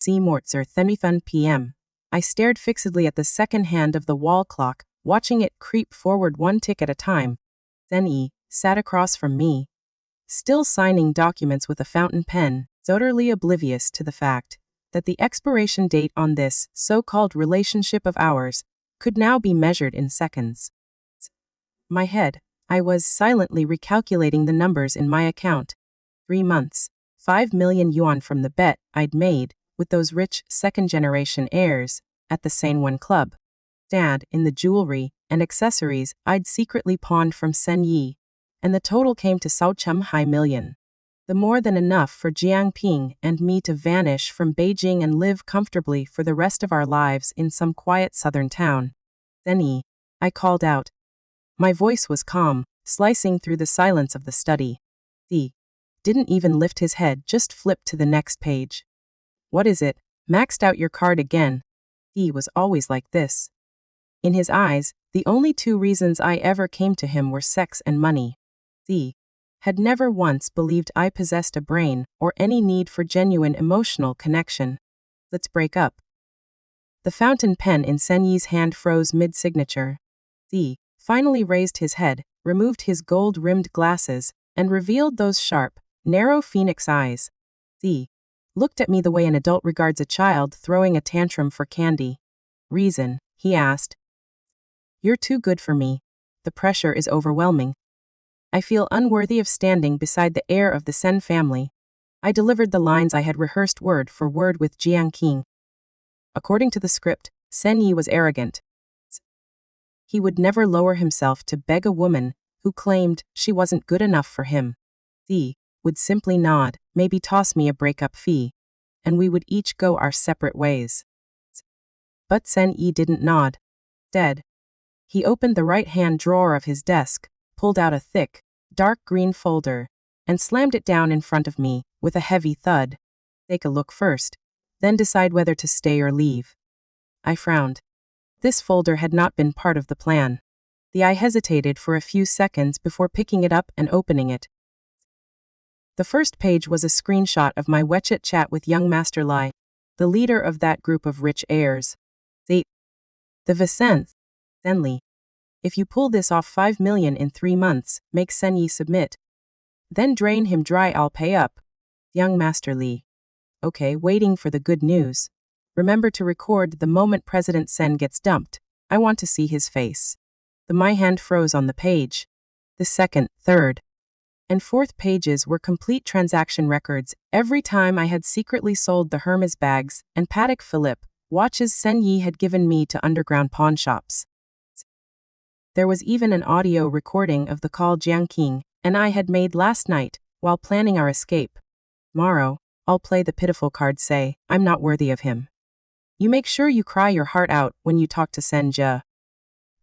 7:35 p.m. I stared fixedly at the second hand of the wall clock, watching it creep forward one tick at a time. Cen Yi sat across from me, still signing documents with a fountain pen, utterly oblivious to the fact that the expiration date on this so-called relationship of ours could now be measured in seconds. My head, I was silently recalculating the numbers in my account. 3 months, 5 million yuan from the bet I'd made with those rich second-generation heirs at the Cen Yi club. Dad in the jewelry and accessories I'd secretly pawned from Cen Yi, and the total came to 6.5 million. The more than enough for Jiang and me to vanish from Beijing and live comfortably for the rest of our lives in some quiet southern town. Cen Yi, I called out. My voice was calm, slicing through the silence of the study. He didn't even lift his head, just flipped to the next page. What is it? Maxed out your card again. He was always like this. In his eyes, the only 2 reasons I ever came to him were sex and money. He had never once believed I possessed a brain or any need for genuine emotional connection. Let's break up. The fountain pen in Cen Yi's hand froze mid-signature. He finally raised his head, removed his gold-rimmed glasses, and revealed those sharp, narrow phoenix eyes. He looked at me the way an adult regards a child throwing a tantrum for candy. Reason, he asked. You're too good for me. The pressure is overwhelming. I feel unworthy of standing beside the heir of the Cen family. I delivered the lines I had rehearsed word for word with Jiang. According to the script, Cen Yi was arrogant. He would never lower himself to beg a woman who claimed she wasn't good enough for him. He would simply nod, maybe toss me a breakup fee, and we would each go our separate ways. But Cen Yi didn't nod. Instead, he opened the right-hand drawer of his desk, pulled out a thick, dark green folder, and slammed it down in front of me with a heavy thud. Take a look first, then decide whether to stay or leave. I frowned. This folder had not been part of the plan. I hesitated for a few seconds before picking it up and opening it. The first page was a screenshot of my WeChat chat with young Master Li, the leader of that group of rich heirs. The Vicente, Cen Li. If you pull this off 5 million in 3 months, make Cen Yi submit. Then drain him dry, I'll pay up. Young Master Li. Okay, waiting for the good news. Remember to record the moment President Cen gets dumped. I want to see his face. My hand froze on the page. The second, third, and fourth pages were complete transaction records. Every time I had secretly sold the Hermes bags and Patek Philippe watches Cen Yi had given me to underground pawn shops. There was even an audio recording of the call Jiang and I had made last night while planning our escape. Tomorrow, I'll play the pitiful card, say, I'm not worthy of him. You make sure you cry your heart out when you talk to Cen Yi.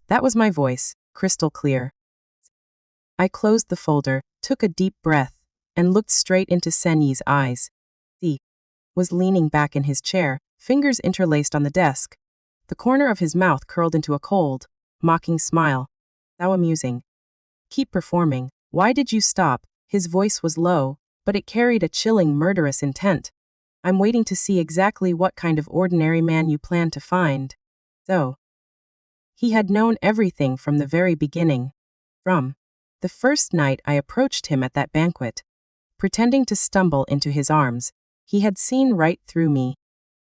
That was my voice, crystal clear. I closed the folder, took a deep breath, and looked straight into Cen Yi's eyes. He was leaning back in his chair, fingers interlaced on the desk. The corner of his mouth curled into a cold, mocking smile. How amusing. Keep performing. Why did you stop? His voice was low, but it carried a chilling, murderous intent. I'm waiting to see exactly what kind of ordinary man you plan to find. So, he had known everything from the very beginning. From the first night I approached him at that banquet, pretending to stumble into his arms, he had seen right through me.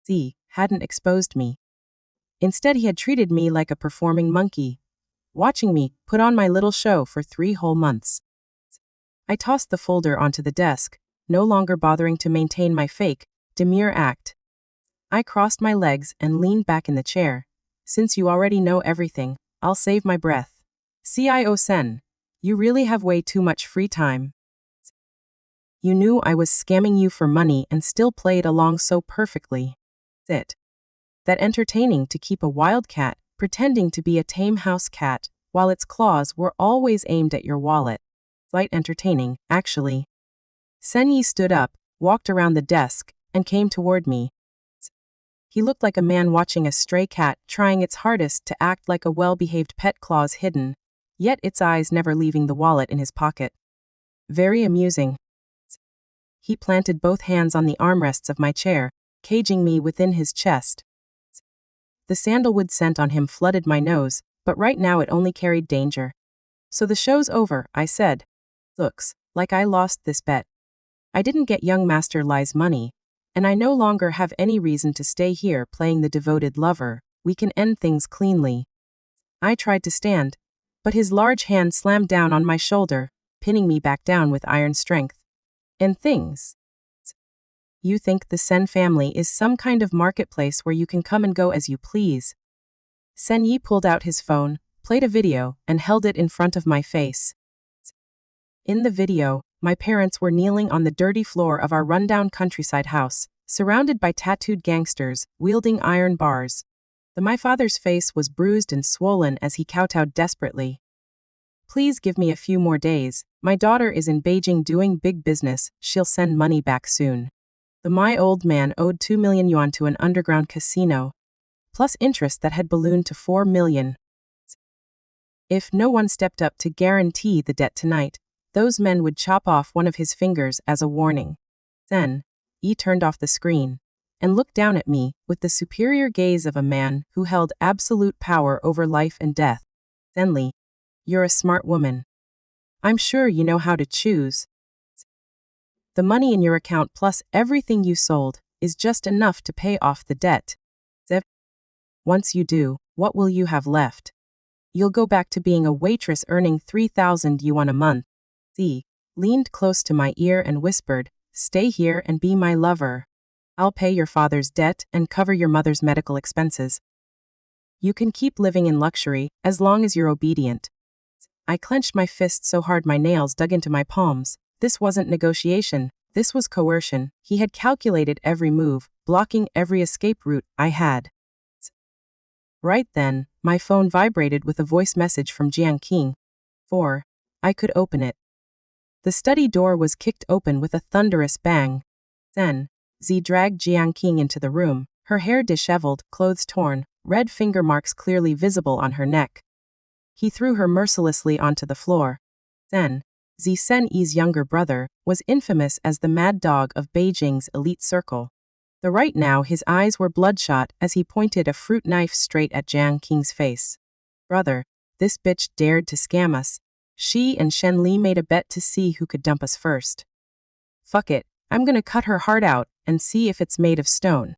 He hadn't exposed me. Instead, he had treated me like a performing monkey, watching me put on my little show for 3 whole months. I tossed the folder onto the desk, no longer bothering to maintain my fake, demure act. I crossed my legs and leaned back in the chair. Since you already know everything, I'll save my breath. CIO Cen, you really have way too much free time. You knew I was scamming you for money and still played along so perfectly. That entertaining to keep a wild cat pretending to be a tame house cat while its claws were always aimed at your wallet. Quite entertaining, actually. Cen Yi stood up, walked around the desk, and came toward me. He looked like a man watching a stray cat trying its hardest to act like a well-behaved pet, claws hidden, yet its eyes never leaving the wallet in his pocket. Very amusing. He planted both hands on the armrests of my chair, caging me within his chest. The sandalwood scent on him flooded my nose, but right now it only carried danger. So the show's over, I said. Looks like I lost this bet. I didn't get young Master Li's money, and I no longer have any reason to stay here playing the devoted lover. We can end things cleanly. I tried to stand, but his large hand slammed down on my shoulder, pinning me back down with iron strength. And things. You think the Cen family is some kind of marketplace where you can come and go as you please. Cen Yi pulled out his phone, played a video, and held it in front of my face. In the video, my parents were kneeling on the dirty floor of our rundown countryside house, surrounded by tattooed gangsters, wielding iron bars. My father's face was bruised and swollen as he kowtowed desperately. Please give me a few more days. My daughter is in Beijing doing big business. She'll send money back soon. My old man owed 2 million yuan to an underground casino, plus interest that had ballooned to 4 million. If no one stepped up to guarantee the debt tonight, those men would chop off one of his fingers as a warning. Cen Yi turned off the screen and looked down at me with the superior gaze of a man who held absolute power over life and death. Cen Li, you're a smart woman. I'm sure you know how to choose. The money in your account plus everything you sold is just enough to pay off the debt. Once you do, what will you have left? You'll go back to being a waitress earning 3,000 yuan a month. Z leaned close to my ear and whispered, "Stay here and be my lover. I'll pay your father's debt and cover your mother's medical expenses. You can keep living in luxury as long as you're obedient." I clenched my fist so hard my nails dug into my palms. This wasn't negotiation, this was coercion. He had calculated every move, blocking every escape route I had. Right then, my phone vibrated with a voice message from Jiang. I could open it. The study door was kicked open with a thunderous bang. Cen Yi dragged Jiang into the room, her hair disheveled, clothes torn, red finger marks clearly visible on her neck. He threw her mercilessly onto the floor. Cen Yi's younger brother, was infamous as the mad dog of Beijing's elite circle. Right now his eyes were bloodshot as he pointed a fruit knife straight at Jiang's face. Brother, this bitch dared to scam us. She and Shen Li made a bet to see who could dump us first. Fuck it, I'm gonna cut her heart out and see if it's made of stone.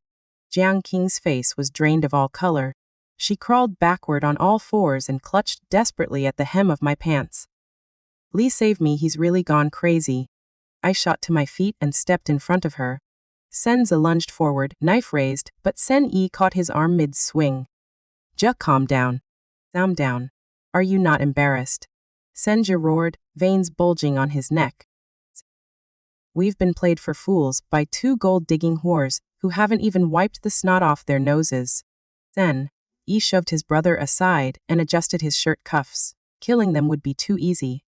Jiang's face was drained of all color. She crawled backward on all fours and clutched desperately at the hem of my pants. Li save me, he's really gone crazy. I shot to my feet and stepped in front of her. Cen Yi lunged forward, knife raised, but Cen Yi caught his arm mid-swing. Just calm down. Calm down. Are you not embarrassed? Cen Yi roared, veins bulging on his neck. We've been played for fools by two gold-digging whores who haven't even wiped the snot off their noses. Cen Yi shoved his brother aside and adjusted his shirt cuffs. Killing them would be too easy.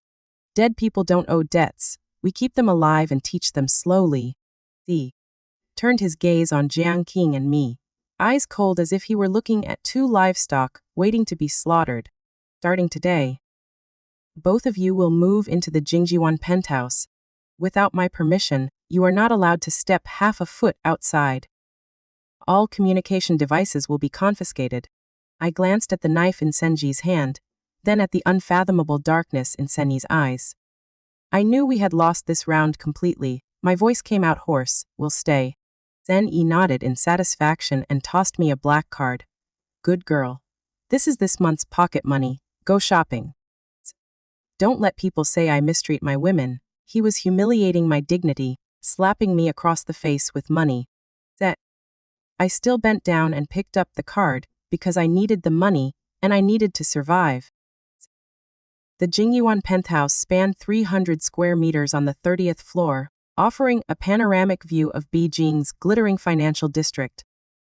Dead people don't owe debts. We keep them alive and teach them slowly. He turned his gaze on Jiang and me, eyes cold as if he were looking at two livestock waiting to be slaughtered. Starting today, both of you will move into the Jingjiwan penthouse. Without my permission, you are not allowed to step half a foot outside. All communication devices will be confiscated. I glanced at the knife in Cen Yi's hand, then at the unfathomable darkness in Cen Yi's eyes. I knew we had lost this round completely. My voice came out hoarse. We'll stay. Cen Yi nodded in satisfaction and tossed me a black card. Good girl. This is this month's pocket money. Go shopping. Don't let people say I mistreat my women. He was humiliating my dignity, slapping me across the face with money. I still bent down and picked up the card because I needed the money and I needed to survive. The Jingjiwan penthouse spanned 300 square meters on the 30th floor, offering a panoramic view of Beijing's glittering financial district.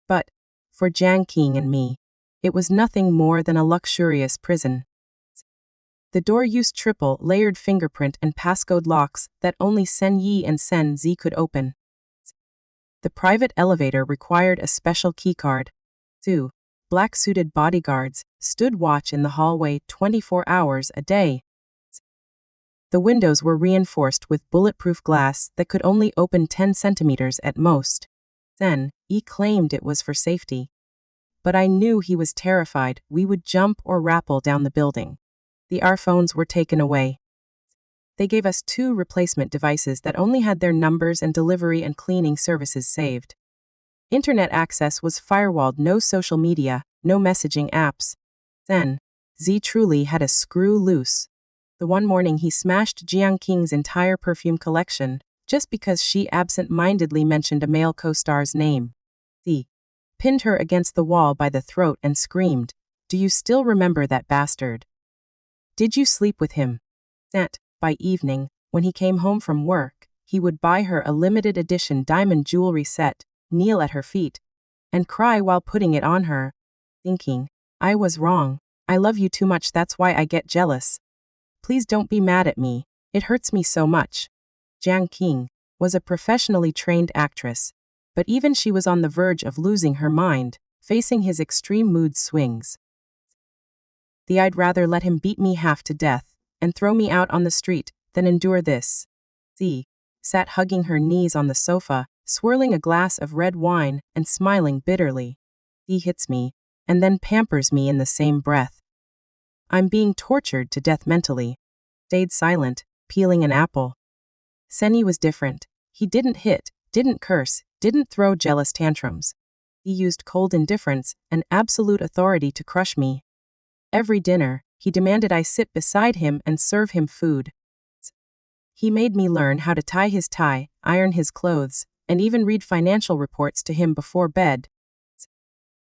But, for Jiang and me, it was nothing more than a luxurious prison. The door used triple-layered fingerprint and passcode locks that only Cen Yi and Cen Yi could open. The private elevator required a special keycard. 2 black-suited bodyguards stood watch in the hallway 24 hours a day. The windows were reinforced with bulletproof glass that could only open 10 centimeters at most. Cen Yi claimed it was for safety. But I knew he was terrified we would jump or rappel down the building. Our phones were taken away. They gave us 2 replacement devices that only had their numbers and delivery and cleaning services saved. Internet access was firewalled, no social media, no messaging apps. Then, Yi truly had a screw loose. The one morning he smashed Jiang's entire perfume collection, just because she absent-mindedly mentioned a male co-star's name. Yi pinned her against the wall by the throat and screamed, "Do you still remember that bastard? Did you sleep with him?" By evening, when he came home from work, he would buy her a limited edition diamond jewelry set, kneel at her feet, and cry while putting it on her, thinking, "I was wrong. I love you too much, that's why I get jealous. Please don't be mad at me. It hurts me so much." Jiang was a professionally trained actress, but even she was on the verge of losing her mind, facing his extreme mood swings. I'd rather let him beat me half to death and throw me out on the street than endure this. Yi sat hugging her knees on the sofa, swirling a glass of red wine and smiling bitterly. He hits me, and then pampers me in the same breath. I'm being tortured to death mentally. Stayed silent, peeling an apple. Cen Yi was different. He didn't hit, didn't curse, didn't throw jealous tantrums. He used cold indifference and absolute authority to crush me. Every dinner, he demanded I sit beside him and serve him food. He made me learn how to tie his tie, iron his clothes, and even read financial reports to him before bed.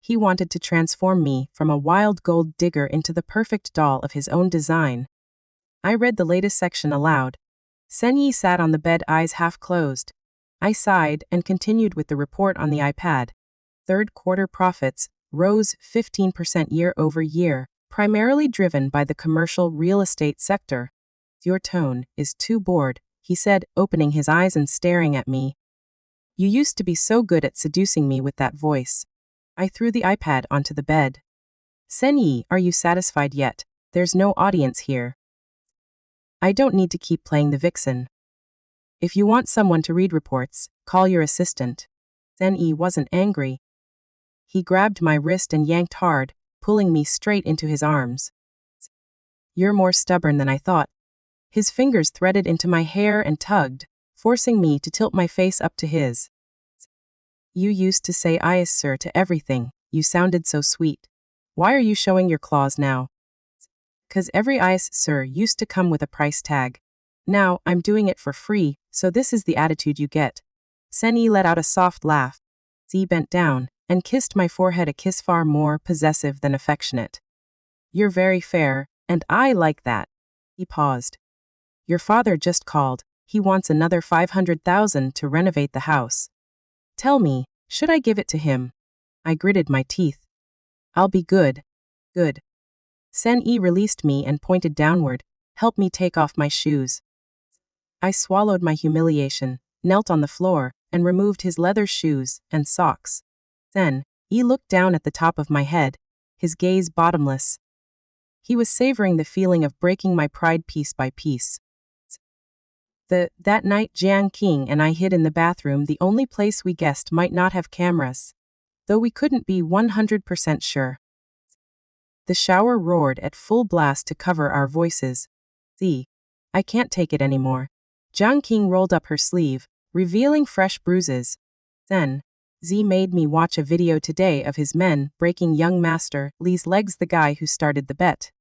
He wanted to transform me from a wild gold digger into the perfect doll of his own design. I read the latest section aloud. Cen Yi sat on the bed, eyes half closed. I sighed and continued with the report on the iPad. Third quarter profits rose 15% year-over-year, primarily driven by the commercial real estate sector. Your tone is too bored, he said, opening his eyes and staring at me. You used to be so good at seducing me with that voice. I threw the iPad onto the bed. Cen Yi, are you satisfied yet? There's no audience here. I don't need to keep playing the vixen. If you want someone to read reports, call your assistant. Cen Yi wasn't angry. He grabbed my wrist and yanked hard, pulling me straight into his arms. You're more stubborn than I thought. His fingers threaded into my hair and tugged, forcing me to tilt my face up to his. You used to say "Yes, sir" to everything. You sounded so sweet. Why are you showing your claws now? 'Cause every "Yes, sir" used to come with a price tag. Now, I'm doing it for free, so this is the attitude you get. Cen Yi let out a soft laugh. Yi bent down and kissed my forehead, a kiss far more possessive than affectionate. You're very fair, and I like that. He paused. Your father just called. He wants another 500,000 to renovate the house. Tell me, should I give it to him? I gritted my teeth. I'll be good. Good. Cen Yi released me and pointed downward, help me take off my shoes. I swallowed my humiliation, knelt on the floor, and removed his leather shoes and socks. Then, Yi looked down at the top of my head, his gaze bottomless. He was savoring the feeling of breaking my pride piece by piece. That night Jiang and I hid in the bathroom, the only place we guessed might not have cameras, though we couldn't be 100% sure. The shower roared at full blast to cover our voices. I can't take it anymore. Jiang rolled up her sleeve, revealing fresh bruises. Then, Yi made me watch a video today of his men breaking young Master Li's legs, the guy who started the bet.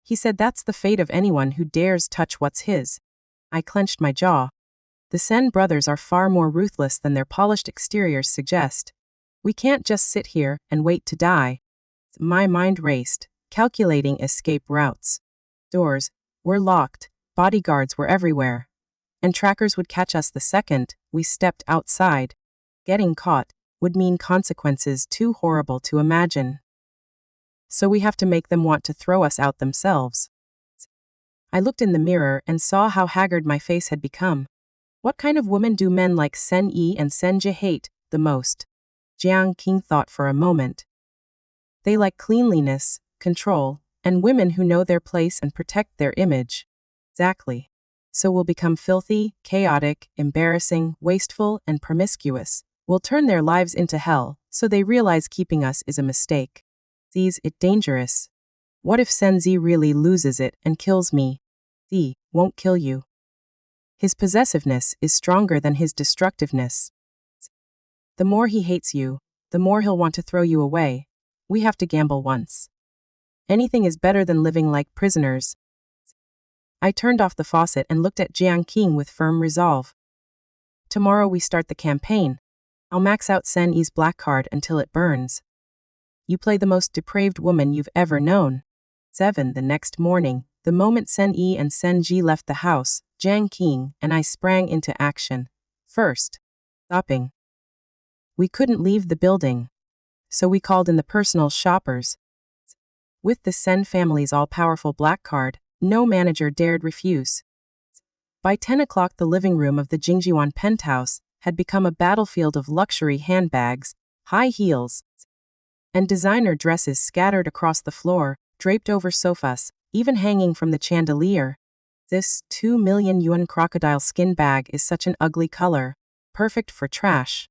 He said that's the fate of anyone who dares touch what's his. I clenched my jaw. The Cen brothers are far more ruthless than their polished exteriors suggest. We can't just sit here and wait to die. My mind raced, calculating escape routes. Doors were locked, bodyguards were everywhere, and trackers would catch us the second we stepped outside. Getting caught would mean consequences too horrible to imagine. So we have to make them want to throw us out themselves. I looked in the mirror and saw how haggard my face had become. What kind of woman do men like Cen Yi and Cen Ji hate the most? Jiang thought for a moment. They like cleanliness, control, and women who know their place and protect their image. Exactly. So we'll become filthy, chaotic, embarrassing, wasteful, and promiscuous, We'll turn their lives into hell, so they realize keeping us is a mistake. Is it dangerous? What if Cen Yi really loses it and kills me? He won't kill you. His possessiveness is stronger than his destructiveness. The more he hates you, the more he'll want to throw you away. We have to gamble once. Anything is better than living like prisoners. I turned off the faucet and looked at Jiang with firm resolve. Tomorrow we start the campaign. I'll max out Cen Yi's black card until it burns. You play the most depraved woman you've ever known. 7. The next morning, the moment Cen Yi and Cen Yi left the house, Jiang and I sprang into action. First, shopping. We couldn't leave the building, so we called in the personal shoppers. With the Cen family's all-powerful black card, no manager dared refuse. By 10 o'clock the living room of the Jingjiwan penthouse had become a battlefield of luxury handbags, high heels, and designer dresses scattered across the floor, draped over sofas, even hanging from the chandelier. This 2 million yuan crocodile skin bag is such an ugly color, perfect for trash.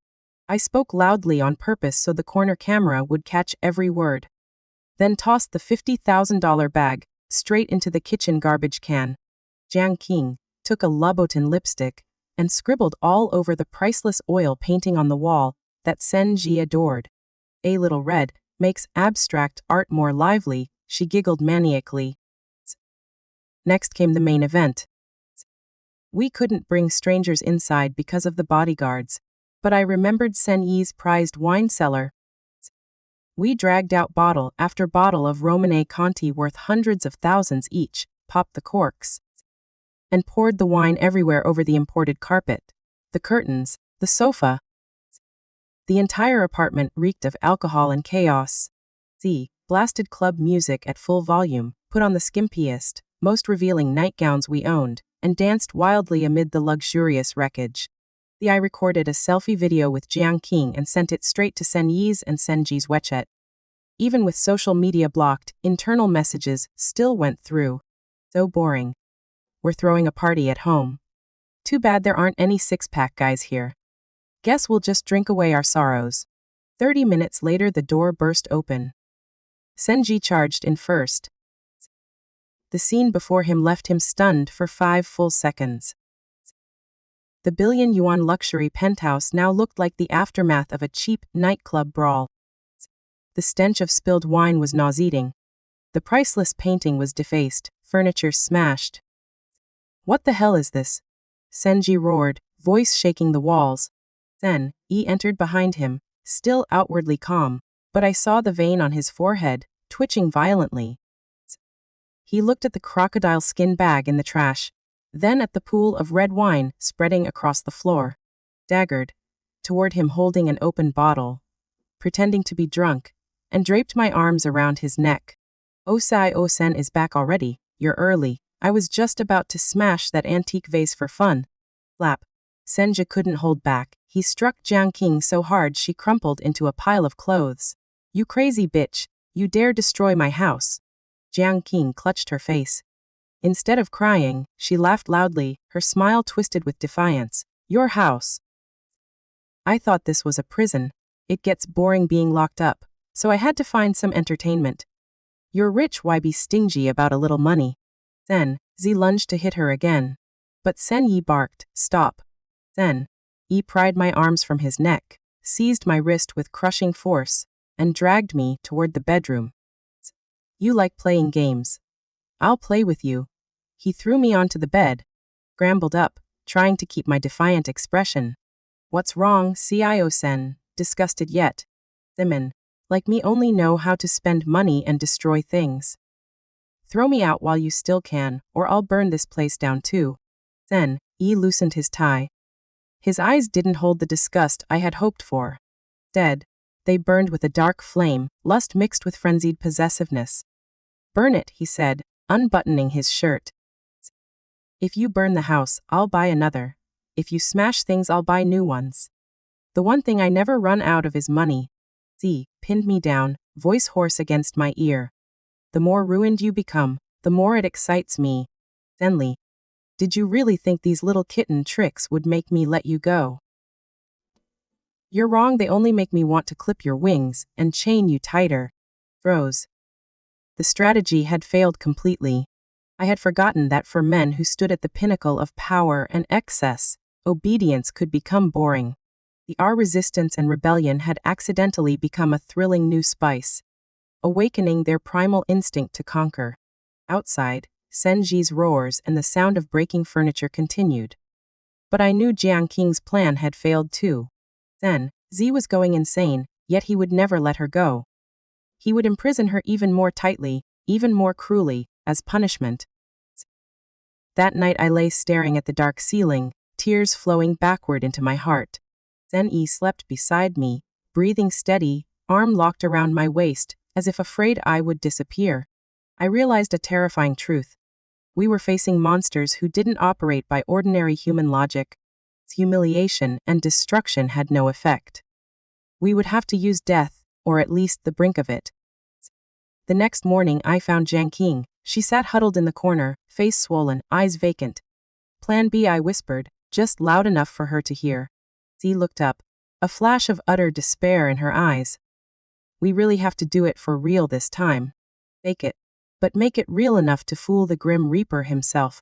I spoke loudly on purpose so the corner camera would catch every word. Then tossed the $50,000 bag straight into the kitchen garbage can. Jiang took a Louboutin lipstick and scribbled all over the priceless oil painting on the wall that Cen Yi adored. A little red makes abstract art more lively, she giggled maniacally. Next came the main event. We couldn't bring strangers inside because of the bodyguards, but I remembered Cen Yi's prized wine cellar. We dragged out bottle after bottle of Romanée Conti worth hundreds of thousands each, popped the corks, and poured the wine everywhere over the imported carpet, the curtains, the sofa. The entire apartment reeked of alcohol and chaos. Blasted club music at full volume, put on the skimpiest, most revealing nightgowns we owned, and danced wildly amid the luxurious wreckage. I recorded a selfie video with Jiang and sent it straight to Cen Yi's and Cen Ji's WeChat. Even with social media blocked, internal messages still went through. So boring. We're throwing a party at home. Too bad there aren't any six-pack guys here. Guess we'll just drink away our sorrows. 30 minutes later the door burst open. Cen Yi charged in first. The scene before him left him stunned for 5 full seconds. The billion-yuan luxury penthouse now looked like the aftermath of a cheap nightclub brawl. The stench of spilled wine was nauseating. The priceless painting was defaced, furniture smashed. What the hell is this? Cen Yi roared, voice shaking the walls. Cen Yi entered behind him, still outwardly calm, but I saw the vein on his forehead, twitching violently. He looked at the crocodile skin bag in the trash, then at the pool of red wine spreading across the floor. Daggered toward him holding an open bottle, pretending to be drunk, and draped my arms around his neck. Oh Cen is back already, you're early. I was just about to smash that antique vase for fun. Flap. Cen Yi couldn't hold back. He struck Jiang so hard she crumpled into a pile of clothes. You crazy bitch, you dare destroy my house. Jiang clutched her face. Instead of crying, she laughed loudly, her smile twisted with defiance. Your house. I thought this was a prison. It gets boring being locked up, so I had to find some entertainment. You're rich, why be stingy about a little money? Cen Yi lunged to hit her again. But Cen Yi barked, stop. Cen Yi pried my arms from his neck, seized my wrist with crushing force, and dragged me toward the bedroom. You like playing games. I'll play with you. He threw me onto the bed, scrambled up, trying to keep my defiant expression. What's wrong, Cen? Disgusted yet. Women, like me, only know how to spend money and destroy things. Throw me out while you still can, or I'll burn this place down too. Cen Yi loosened his tie. His eyes didn't hold the disgust I had hoped for. Instead, they burned with a dark flame, lust mixed with frenzied possessiveness. Burn it, he said, unbuttoning his shirt. If you burn the house, I'll buy another. If you smash things, I'll buy new ones. The one thing I never run out of is money. Z pinned me down, voice hoarse against my ear. The more ruined you become, the more it excites me. Shen Li, did you really think these little kitten tricks would make me let you go? You're wrong, they only make me want to clip your wings and chain you tighter. Froze. The strategy had failed completely. I had forgotten that for men who stood at the pinnacle of power and excess, obedience could become boring. Our resistance and rebellion had accidentally become a thrilling new spice, awakening their primal instinct to conquer. Outside, Cen Yi's roars and the sound of breaking furniture continued. But I knew Jiang's plan had failed too. Cen Yi was going insane, yet he would never let her go. He would imprison her even more tightly, even more cruelly, as punishment. That night I lay staring at the dark ceiling, tears flowing backward into my heart. Cen Yi slept beside me, breathing steady, arm locked around my waist, as if afraid I would disappear. I realized a terrifying truth. We were facing monsters who didn't operate by ordinary human logic. Humiliation and destruction had no effect. We would have to use death, or at least the brink of it. The next morning I found Jiang. She sat huddled in the corner, face swollen, eyes vacant. Plan B, I whispered, just loud enough for her to hear. She looked up, a flash of utter despair in her eyes. We really have to do it for real this time. Fake it, but make it real enough to fool the Grim Reaper himself.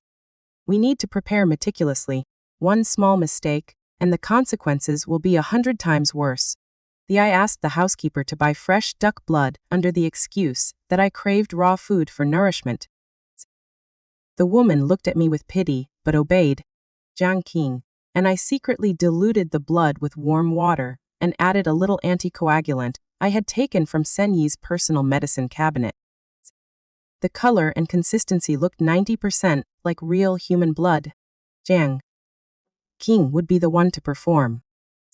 We need to prepare meticulously. One small mistake, and the consequences will be 100 times worse. I asked the housekeeper to buy fresh duck blood under the excuse that I craved raw food for nourishment. The woman looked at me with pity, but obeyed. Jiang, and I secretly diluted the blood with warm water and added a little anticoagulant I had taken from Cen Yi's personal medicine cabinet. The color and consistency looked 90% like real human blood. Jiang would be the one to perform.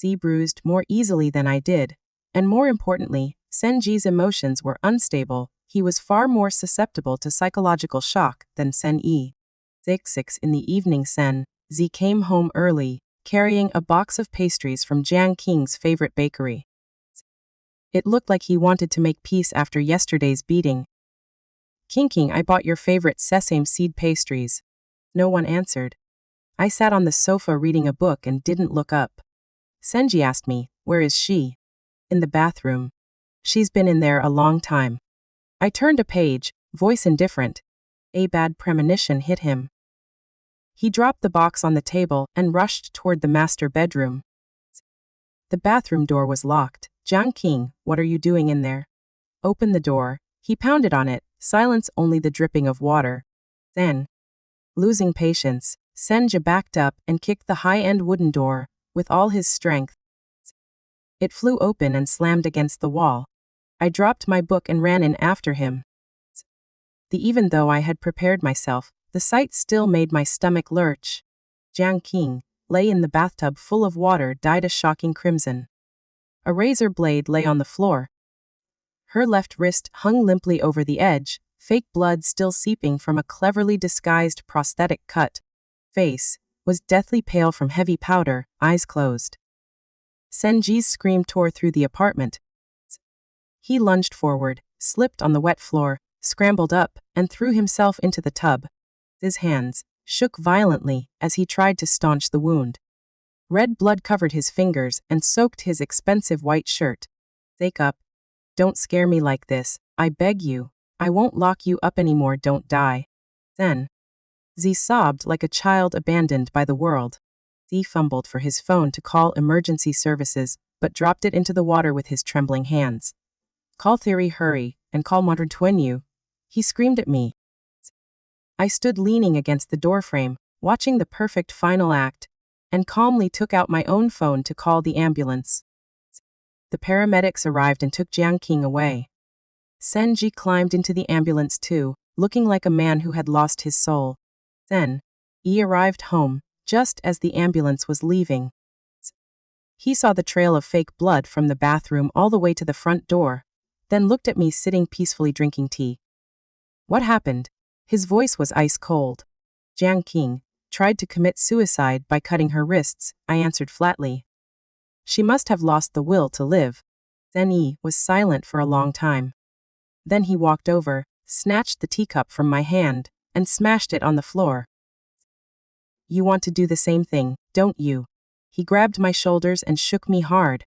He bruised more easily than I did, and more importantly, Cen Yi's emotions were unstable. He was far more susceptible to psychological shock than Cen Yi. 6 in the evening, Cen Yi came home early, carrying a box of pastries from Jiang's favorite bakery. It looked like he wanted to make peace after yesterday's beating. King, I bought your favorite sesame seed pastries. No one answered. I sat on the sofa reading a book and didn't look up. Cen Yi asked me, where is she? In the bathroom. She's been in there a long time. I turned a page, voice indifferent. A bad premonition hit him. He dropped the box on the table and rushed toward the master bedroom. The bathroom door was locked. Jiang, what are you doing in there? Open the door. He pounded on it, silence only the dripping of water. Then, losing patience, Cen Yi backed up and kicked the high-end wooden door with all his strength. It flew open and slammed against the wall. I dropped my book and ran in after him. Even though I had prepared myself, the sight still made my stomach lurch. Jiang lay in the bathtub full of water, dyed a shocking crimson. A razor blade lay on the floor. Her left wrist hung limply over the edge, fake blood still seeping from a cleverly disguised prosthetic cut. Face was deathly pale from heavy powder, eyes closed. Cen Yi's scream tore through the apartment. He lunged forward, slipped on the wet floor, scrambled up, and threw himself into the tub. His hands shook violently as he tried to staunch the wound. Red blood covered his fingers and soaked his expensive white shirt. Wake up. Don't scare me like this, I beg you. I won't lock you up anymore, don't die. Cen Yi sobbed like a child abandoned by the world. He fumbled for his phone to call emergency services, but dropped it into the water with his trembling hands. Call Theory, hurry, and call Modern Twin. He screamed at me. I stood leaning against the doorframe, watching the perfect final act, and calmly took out my own phone to call the ambulance. The paramedics arrived and took Jiang away. Cen Yi climbed into the ambulance too, looking like a man who had lost his soul. Cen Yi arrived home, just as the ambulance was leaving. He saw the trail of fake blood from the bathroom all the way to the front door, then looked at me sitting peacefully drinking tea. What happened? His voice was ice cold. Jiang tried to commit suicide by cutting her wrists, I answered flatly. She must have lost the will to live. Cen Yi was silent for a long time. Then he walked over, snatched the teacup from my hand, and smashed it on the floor. You want to do the same thing, don't you? He grabbed my shoulders and shook me hard.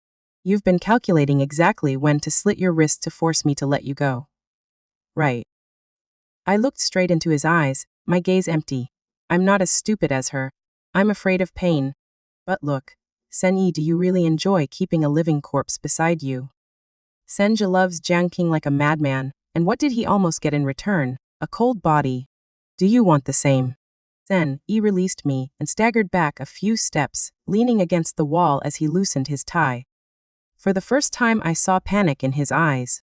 You've been calculating exactly when to slit your wrist to force me to let you go. Right. I looked straight into his eyes, my gaze empty. I'm not as stupid as her. I'm afraid of pain. But look, Cen Yi, do you really enjoy keeping a living corpse beside you? Cen Yi loves Jiang like a madman, and what did he almost get in return? A cold body. Do you want the same? Cen Yi released me and staggered back a few steps, leaning against the wall as he loosened his tie. For the first time I saw panic in his eyes.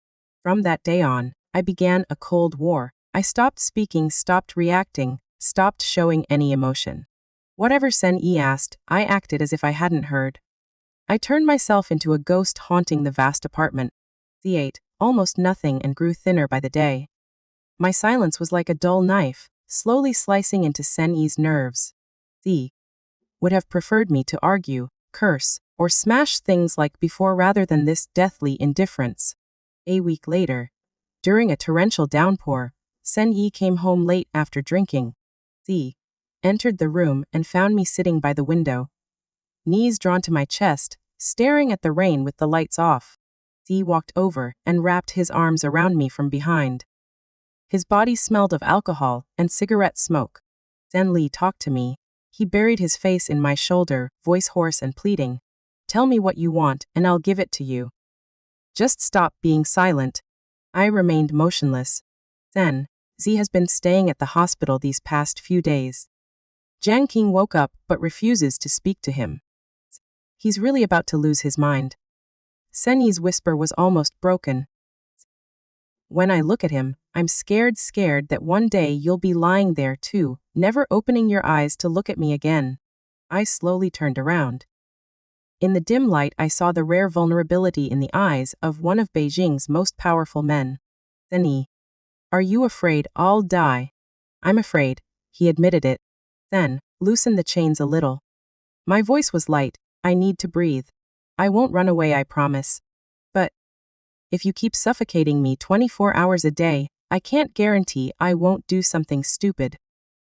From that day on, I began a cold war. I stopped speaking, stopped reacting, stopped showing any emotion. Whatever Cen Yi asked, I acted as if I hadn't heard. I turned myself into a ghost haunting the vast apartment. I ate almost nothing and grew thinner by the day. My silence was like a dull knife, slowly slicing into Cen Yi's nerves. He would have preferred me to argue, curse, or smash things like before rather than this deathly indifference. A week later, during a torrential downpour, Cen Yi came home late after drinking. He entered the room and found me sitting by the window, knees drawn to my chest, staring at the rain with the lights off. He walked over and wrapped his arms around me from behind. His body smelled of alcohol and cigarette smoke. Shen Li talked to me. He buried his face in my shoulder, voice hoarse and pleading. Tell me what you want and I'll give it to you. Just stop being silent. I remained motionless. Then, Z has been staying at the hospital these past few days. Jiang woke up but refuses to speak to him. He's really about to lose his mind. Cen Yi's whisper was almost broken. When I look at him, I'm scared that one day you'll be lying there too, never opening your eyes to look at me again. I slowly turned around. In the dim light I saw the rare vulnerability in the eyes of one of Beijing's most powerful men. Cen Yi. Are you afraid I'll die? I'm afraid, he admitted it. Then, loosen the chains a little. My voice was light. I need to breathe. I won't run away, I promise. But if you keep suffocating me 24 hours a day, I can't guarantee I won't do something stupid.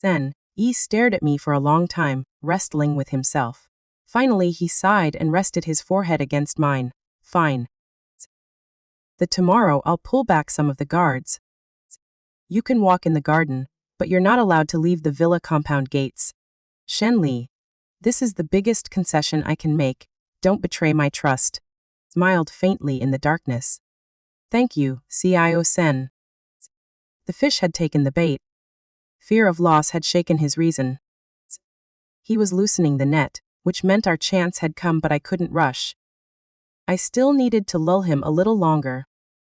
Cen Yi stared at me for a long time, wrestling with himself. Finally he sighed and rested his forehead against mine. Fine. Tomorrow I'll pull back some of the guards. You can walk in the garden, but you're not allowed to leave the villa compound gates. Shen Li. This is the biggest concession I can make. Don't betray my trust. Smiled faintly in the darkness. Thank you, CIO Cen. The fish had taken the bait. Fear of loss had shaken his reason. He was loosening the net, which meant our chance had come, but I couldn't rush. I still needed to lull him a little longer.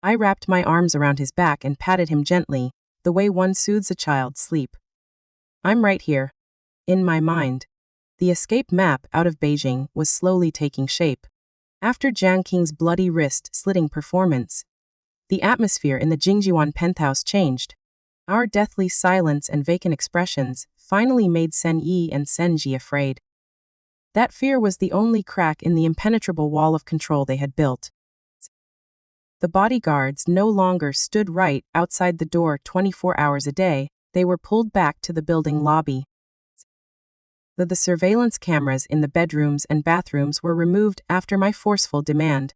I wrapped my arms around his back and patted him gently, the way one soothes a child's sleep. I'm right here. In my mind. The escape map out of Beijing was slowly taking shape. After Jiang's bloody wrist-slitting performance, the atmosphere in the Jingjiwan penthouse changed. Our deathly silence and vacant expressions finally made Cen Yi and Cen Yi afraid. That fear was the only crack in the impenetrable wall of control they had built. The bodyguards no longer stood right outside the door 24 hours a day, they were pulled back to the building lobby. The surveillance cameras in the bedrooms and bathrooms were removed after my forceful demand.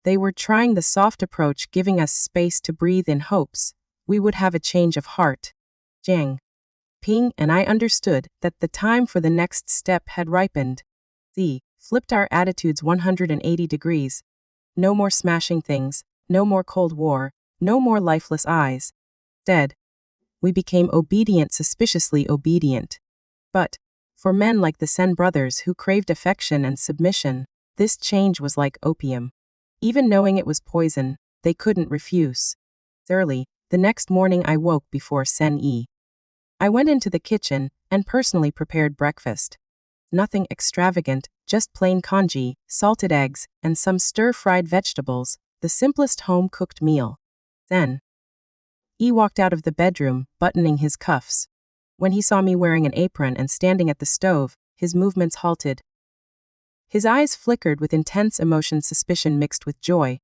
They were trying the soft approach, giving us space to breathe in hopes we would have a change of heart. Jiang, Ping and I understood that the time for the next step had ripened. Z flipped our attitudes 180 degrees. No more smashing things, no more Cold War, no more lifeless eyes. Instead, we became obedient, suspiciously obedient. But, for men like the Cen brothers who craved affection and submission, this change was like opium. Even knowing it was poison, they couldn't refuse. Early, the next morning I woke before Cen Yi. I went into the kitchen and personally prepared breakfast. Nothing extravagant, just plain congee, salted eggs, and some stir-fried vegetables, the simplest home-cooked meal. Then, Yi walked out of the bedroom, buttoning his cuffs. When he saw me wearing an apron and standing at the stove, his movements halted. His eyes flickered with intense emotion, suspicion mixed with joy.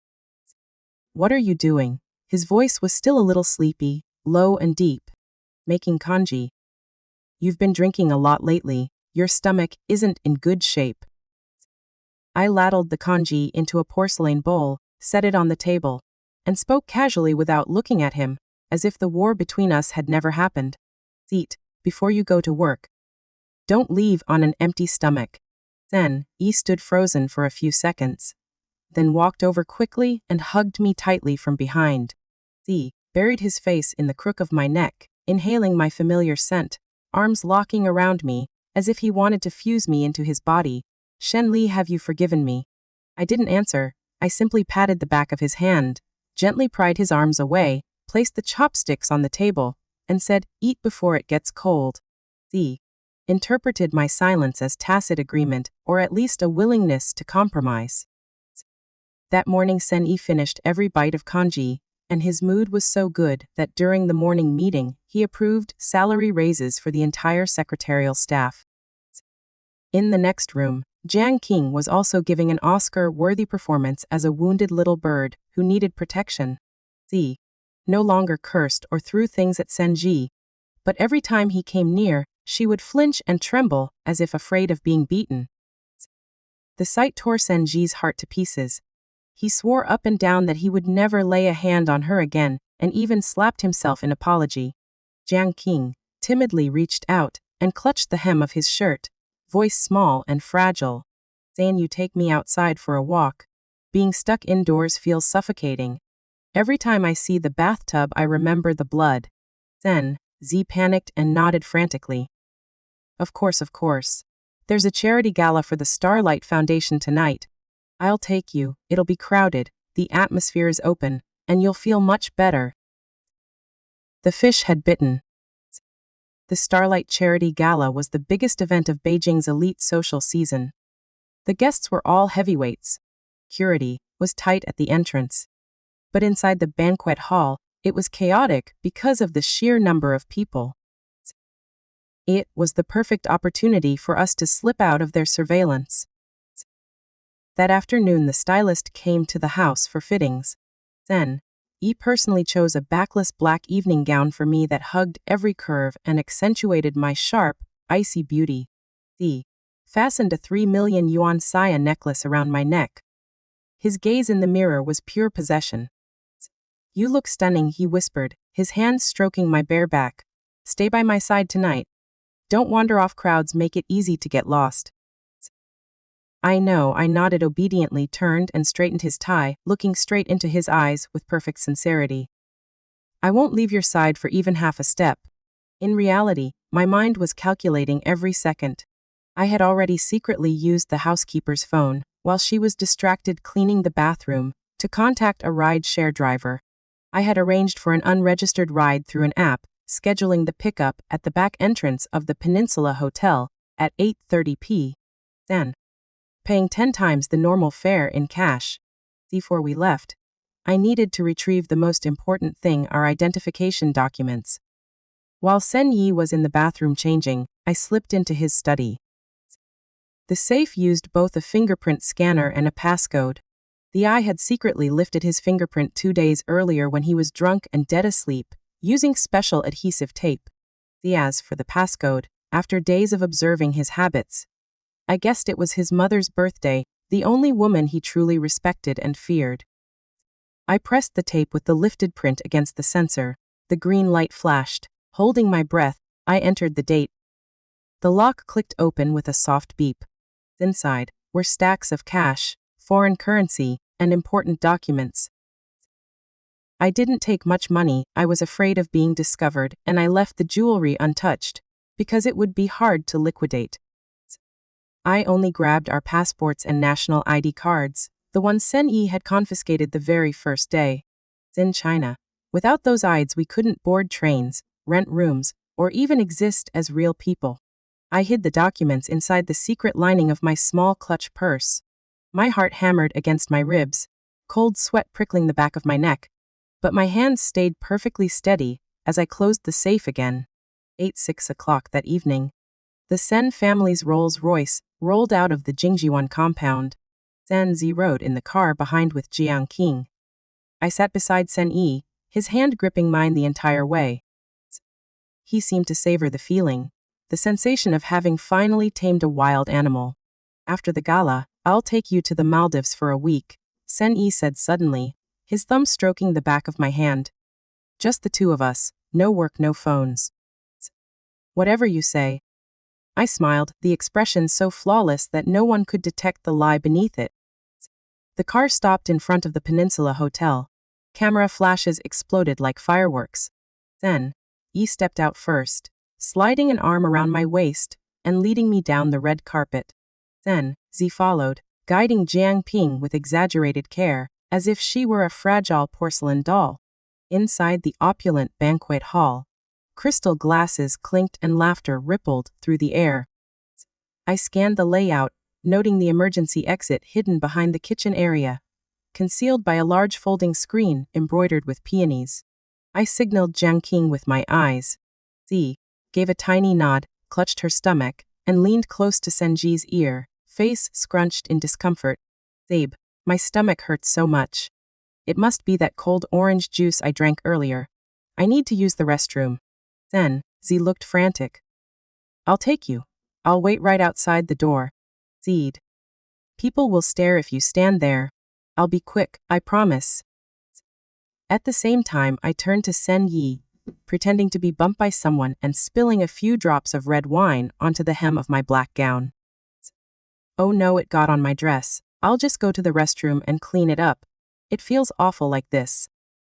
What are you doing? His voice was still a little sleepy, low and deep. Making congee. You've been drinking a lot lately. Your stomach isn't in good shape. I ladled the congee into a porcelain bowl, set it on the table, and spoke casually without looking at him, as if the war between us had never happened. Eat, before you go to work. Don't leave on an empty stomach. Cen Yi stood frozen for a few seconds, then walked over quickly and hugged me tightly from behind. Yi buried his face in the crook of my neck, inhaling my familiar scent, arms locking around me, as if he wanted to fuse me into his body. Shen Li, have you forgiven me? I didn't answer. I simply patted the back of his hand, gently pried his arms away, placed the chopsticks on the table, and said, eat before it gets cold. Yi interpreted my silence as tacit agreement, or at least a willingness to compromise. That morning Cen Yi finished every bite of congee, and his mood was so good that during the morning meeting, he approved salary raises for the entire secretarial staff. In the next room, Jiang was also giving an Oscar-worthy performance as a wounded little bird who needed protection. Yi no longer cursed or threw things at Cen Yi, but every time he came near, she would flinch and tremble as if afraid of being beaten. The sight tore Cen Yi's heart to pieces. He swore up and down that he would never lay a hand on her again, and even slapped himself in apology. Jiang timidly reached out and clutched the hem of his shirt, voice small and fragile. Cen, you take me outside for a walk. Being stuck indoors feels suffocating. Every time I see the bathtub I remember the blood. Cen Yi panicked and nodded frantically. Of course. There's a charity gala for the Starlight Foundation tonight. I'll take you, it'll be crowded, the atmosphere is open, and you'll feel much better. The fish had bitten. The Starlight Charity Gala was the biggest event of Beijing's elite social season. The guests were all heavyweights. Security was tight at the entrance. But inside the banquet hall, it was chaotic because of the sheer number of people. It was the perfect opportunity for us to slip out of their surveillance. That afternoon the stylist came to the house for fittings. Cen Yi personally chose a backless black evening gown for me that hugged every curve and accentuated my sharp, icy beauty. Yi fastened a 3 million yuan saya necklace around my neck. His gaze in the mirror was pure possession. You look stunning, he whispered, his hands stroking my bare back. Stay by my side tonight. Don't wander off, crowds make it easy to get lost. I know, I nodded obediently, turned and straightened his tie, looking straight into his eyes with perfect sincerity. I won't leave your side for even half a step. In reality, my mind was calculating every second. I had already secretly used the housekeeper's phone, while she was distracted cleaning the bathroom, to contact a ride-share driver. I had arranged for an unregistered ride through an app, scheduling the pickup at the back entrance of the Peninsula Hotel at 8:30 p.m. Paying 10 times the normal fare in cash. Before we left, I needed to retrieve the most important thing, our identification documents. While Cen Yi was in the bathroom changing, I slipped into his study. The safe used both a fingerprint scanner and a passcode. The eye had secretly lifted his fingerprint 2 days earlier when he was drunk and dead asleep, using special adhesive tape. As for the passcode, after days of observing his habits, I guessed it was his mother's birthday, the only woman he truly respected and feared. I pressed the tape with the lifted print against the sensor. The green light flashed. Holding my breath, I entered the date. The lock clicked open with a soft beep. Inside were stacks of cash, foreign currency, and important documents. I didn't take much money. I was afraid of being discovered, and I left the jewelry untouched, because it would be hard to liquidate. I only grabbed our passports and national ID cards, the ones Cen Yi had confiscated the very first day. In China, without those IDs we couldn't board trains, rent rooms, or even exist as real people. I hid the documents inside the secret lining of my small clutch purse. My heart hammered against my ribs, cold sweat prickling the back of my neck, but my hands stayed perfectly steady as I closed the safe again. 6 o'clock that evening, the Cen family's Rolls-Royce rolled out of the Jingjiwan compound. Cen Yi rode in the car behind with Jiang. I sat beside Cen Yi, his hand gripping mine the entire way. He seemed to savor the feeling, the sensation of having finally tamed a wild animal. After the gala, I'll take you to the Maldives for a week, Cen Yi said suddenly, his thumb stroking the back of my hand. Just the two of us, no work, no phones. Whatever you say. I smiled, the expression so flawless that no one could detect the lie beneath it. The car stopped in front of the Peninsula Hotel. Camera flashes exploded like fireworks. Then, Yi stepped out first, sliding an arm around my waist and leading me down the red carpet. Then, Zi followed, guiding Jiang with exaggerated care, as if she were a fragile porcelain doll. Inside the opulent banquet hall, crystal glasses clinked and laughter rippled through the air. I scanned the layout, noting the emergency exit hidden behind the kitchen area, concealed by a large folding screen embroidered with peonies. I signaled Jiang with my eyes. Zi gave a tiny nod, clutched her stomach, and leaned close to Cen Yi's ear, face scrunched in discomfort. Zabe, my stomach hurts so much. It must be that cold orange juice I drank earlier. I need to use the restroom. Then, Zi looked frantic. I'll take you. I'll wait right outside the door. Z'd. People will stare if you stand there. I'll be quick, I promise. At the same time, I turned to Cen Yi, pretending to be bumped by someone and spilling a few drops of red wine onto the hem of my black gown. Oh no, it got on my dress. I'll just go to the restroom and clean it up. It feels awful like this.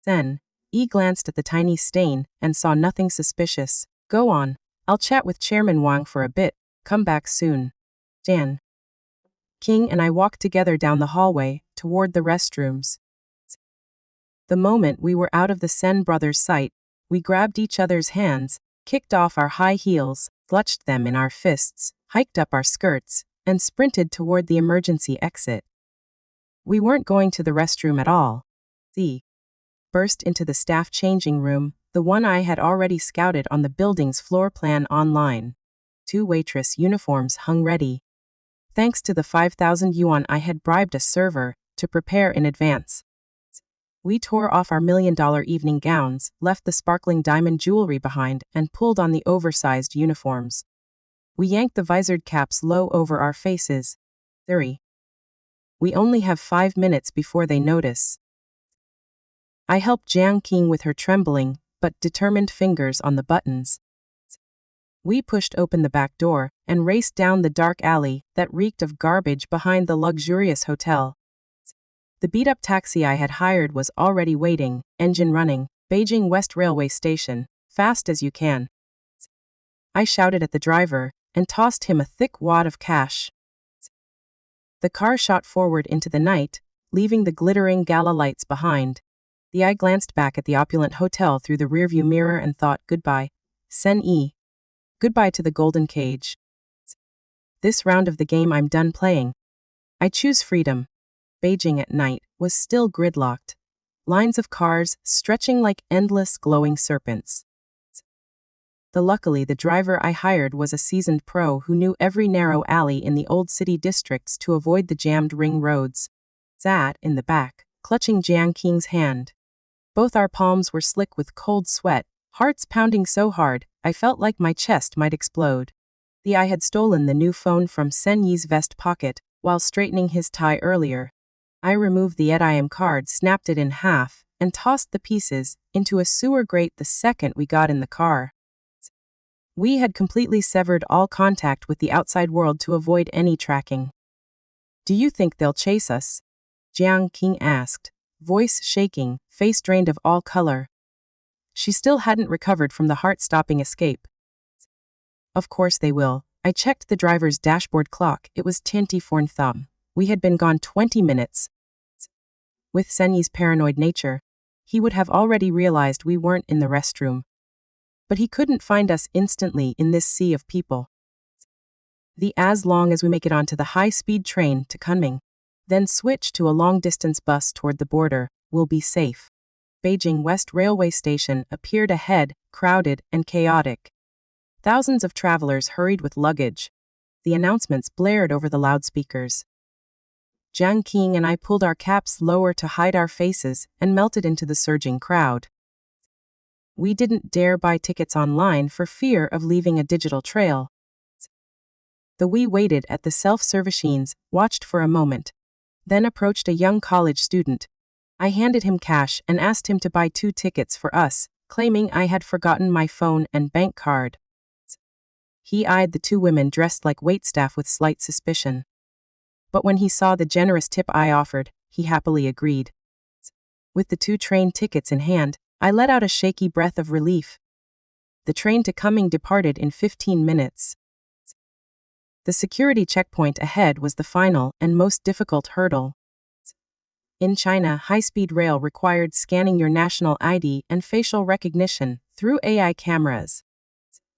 Then, Yi glanced at the tiny stain and saw nothing suspicious. Go on. I'll chat with Chairman Wang for a bit. Come back soon. Jan. Qing and I walked together down the hallway toward the restrooms. The moment we were out of the Cen brothers' sight, we grabbed each other's hands, kicked off our high heels, clutched them in our fists, hiked up our skirts, and sprinted toward the emergency exit. We weren't going to the restroom at all. Zi burst into the staff changing room, the one I had already scouted on the building's floor plan online. 2 waitress uniforms hung ready. Thanks to the 5,000 yuan I had bribed a server to prepare in advance. We tore off our $1 million evening gowns, left the sparkling diamond jewelry behind, and pulled on the oversized uniforms. We yanked the visored caps low over our faces. 3. We only have 5 minutes before they notice. I helped Jiang with her trembling, but determined fingers on the buttons. We pushed open the back door and raced down the dark alley that reeked of garbage behind the luxurious hotel. The beat-up taxi I had hired was already waiting, engine running, Beijing West Railway Station, fast as you can. I shouted at the driver and tossed him a thick wad of cash. The car shot forward into the night, leaving the glittering gala lights behind. The eye glanced back at the opulent hotel through the rearview mirror and thought, goodbye, Cen Yi. Goodbye to the golden cage. This round of the game I'm done playing. I choose freedom. Beijing at night was still gridlocked. Lines of cars stretching like endless glowing serpents. Luckily, the driver I hired was a seasoned pro who knew every narrow alley in the old city districts to avoid the jammed ring roads. Sat in the back, clutching Jiang hand. Both our palms were slick with cold sweat, hearts pounding so hard, I felt like my chest might explode. I had stolen the new phone from Cen Yi's vest pocket while straightening his tie earlier. I removed the ATM card, snapped it in half, and tossed the pieces into a sewer grate the second we got in the car. We had completely severed all contact with the outside world to avoid any tracking. Do you think they'll chase us? Jiang asked, voice shaking, face drained of all color. She still hadn't recovered from the heart-stopping escape. Of course they will. I checked the driver's dashboard clock. It was 24 thumb. We had been gone 20 minutes. With Cen Yi's paranoid nature, he would have already realized we weren't in the restroom. But he couldn't find us instantly in this sea of people. As long as we make it onto the high-speed train to Kunming, then switch to a long-distance bus toward the border, we'll be safe. Beijing West Railway Station appeared ahead, crowded and chaotic. Thousands of travelers hurried with luggage. The announcements blared over the loudspeakers. Jiang and I pulled our caps lower to hide our faces and melted into the surging crowd. We didn't dare buy tickets online for fear of leaving a digital trail. We waited at the self-service machines, watched for a moment. Then approached a young college student. I handed him cash and asked him to buy 2 tickets for us, claiming I had forgotten my phone and bank card. He eyed the 2 women dressed like waitstaff with slight suspicion. But when he saw the generous tip I offered, he happily agreed. With the 2 train tickets in hand, I let out a shaky breath of relief. The train to Qing departed in 15 minutes. The security checkpoint ahead was the final and most difficult hurdle. In China, high-speed rail required scanning your national ID and facial recognition through AI cameras.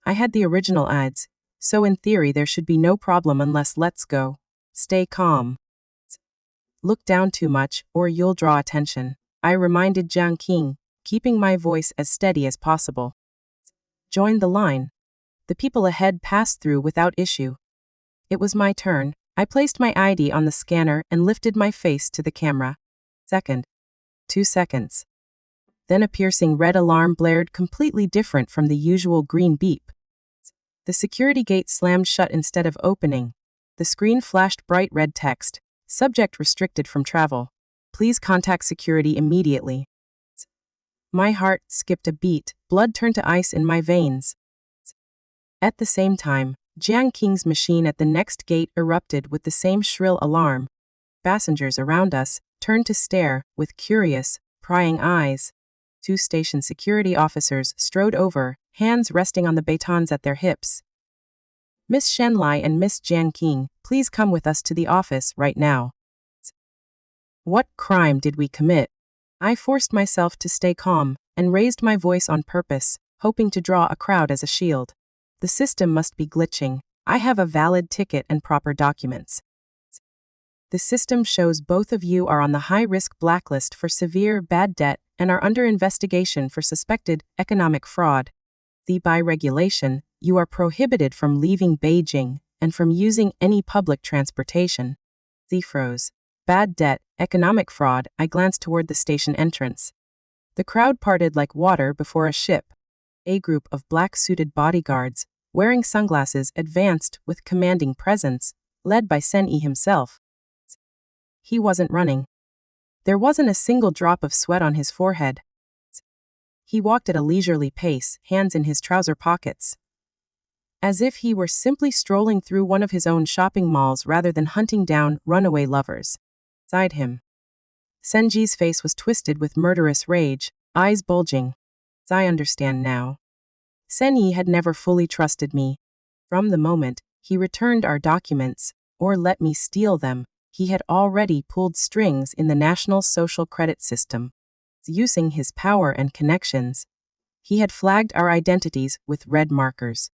I had the original IDs, so in theory there should be no problem unless let's go. Stay calm. Look down too much, or you'll draw attention, I reminded Jiang, keeping my voice as steady as possible. Join the line. The people ahead passed through without issue. It was my turn. I placed my ID on the scanner and lifted my face to the camera. 2 seconds. Then a piercing red alarm blared, completely different from the usual green beep. The security gate slammed shut instead of opening. The screen flashed bright red text. Subject restricted from travel. Please contact security immediately. My heart skipped a beat, blood turned to ice in my veins. At the same time, Jiang's machine at the next gate erupted with the same shrill alarm. Passengers around us turned to stare with curious, prying eyes. 2 station security officers strode over, hands resting on the batons at their hips. Miss Shen Li and Miss Jiang, please come with us to the office right now. What crime did we commit? I forced myself to stay calm and raised my voice on purpose, hoping to draw a crowd as a shield. The system must be glitching. I have a valid ticket and proper documents. The system shows both of you are on the high-risk blacklist for severe bad debt and are under investigation for suspected economic fraud. By regulation, you are prohibited from leaving Beijing and from using any public transportation. Froze. Bad debt, economic fraud. I glanced toward the station entrance. The crowd parted like water before a ship. A group of black-suited bodyguards, wearing sunglasses, advanced with commanding presence, led by Cen Yi himself. He wasn't running. There wasn't a single drop of sweat on his forehead. He walked at a leisurely pace, hands in his trouser pockets, as if he were simply strolling through one of his own shopping malls rather than hunting down runaway lovers. Beside him, Cen Yi's face was twisted with murderous rage, eyes bulging. I understand now. Cen Yi had never fully trusted me. From the moment he returned our documents, or let me steal them, he had already pulled strings in the national social credit system. Using his power and connections, he had flagged our identities with red markers.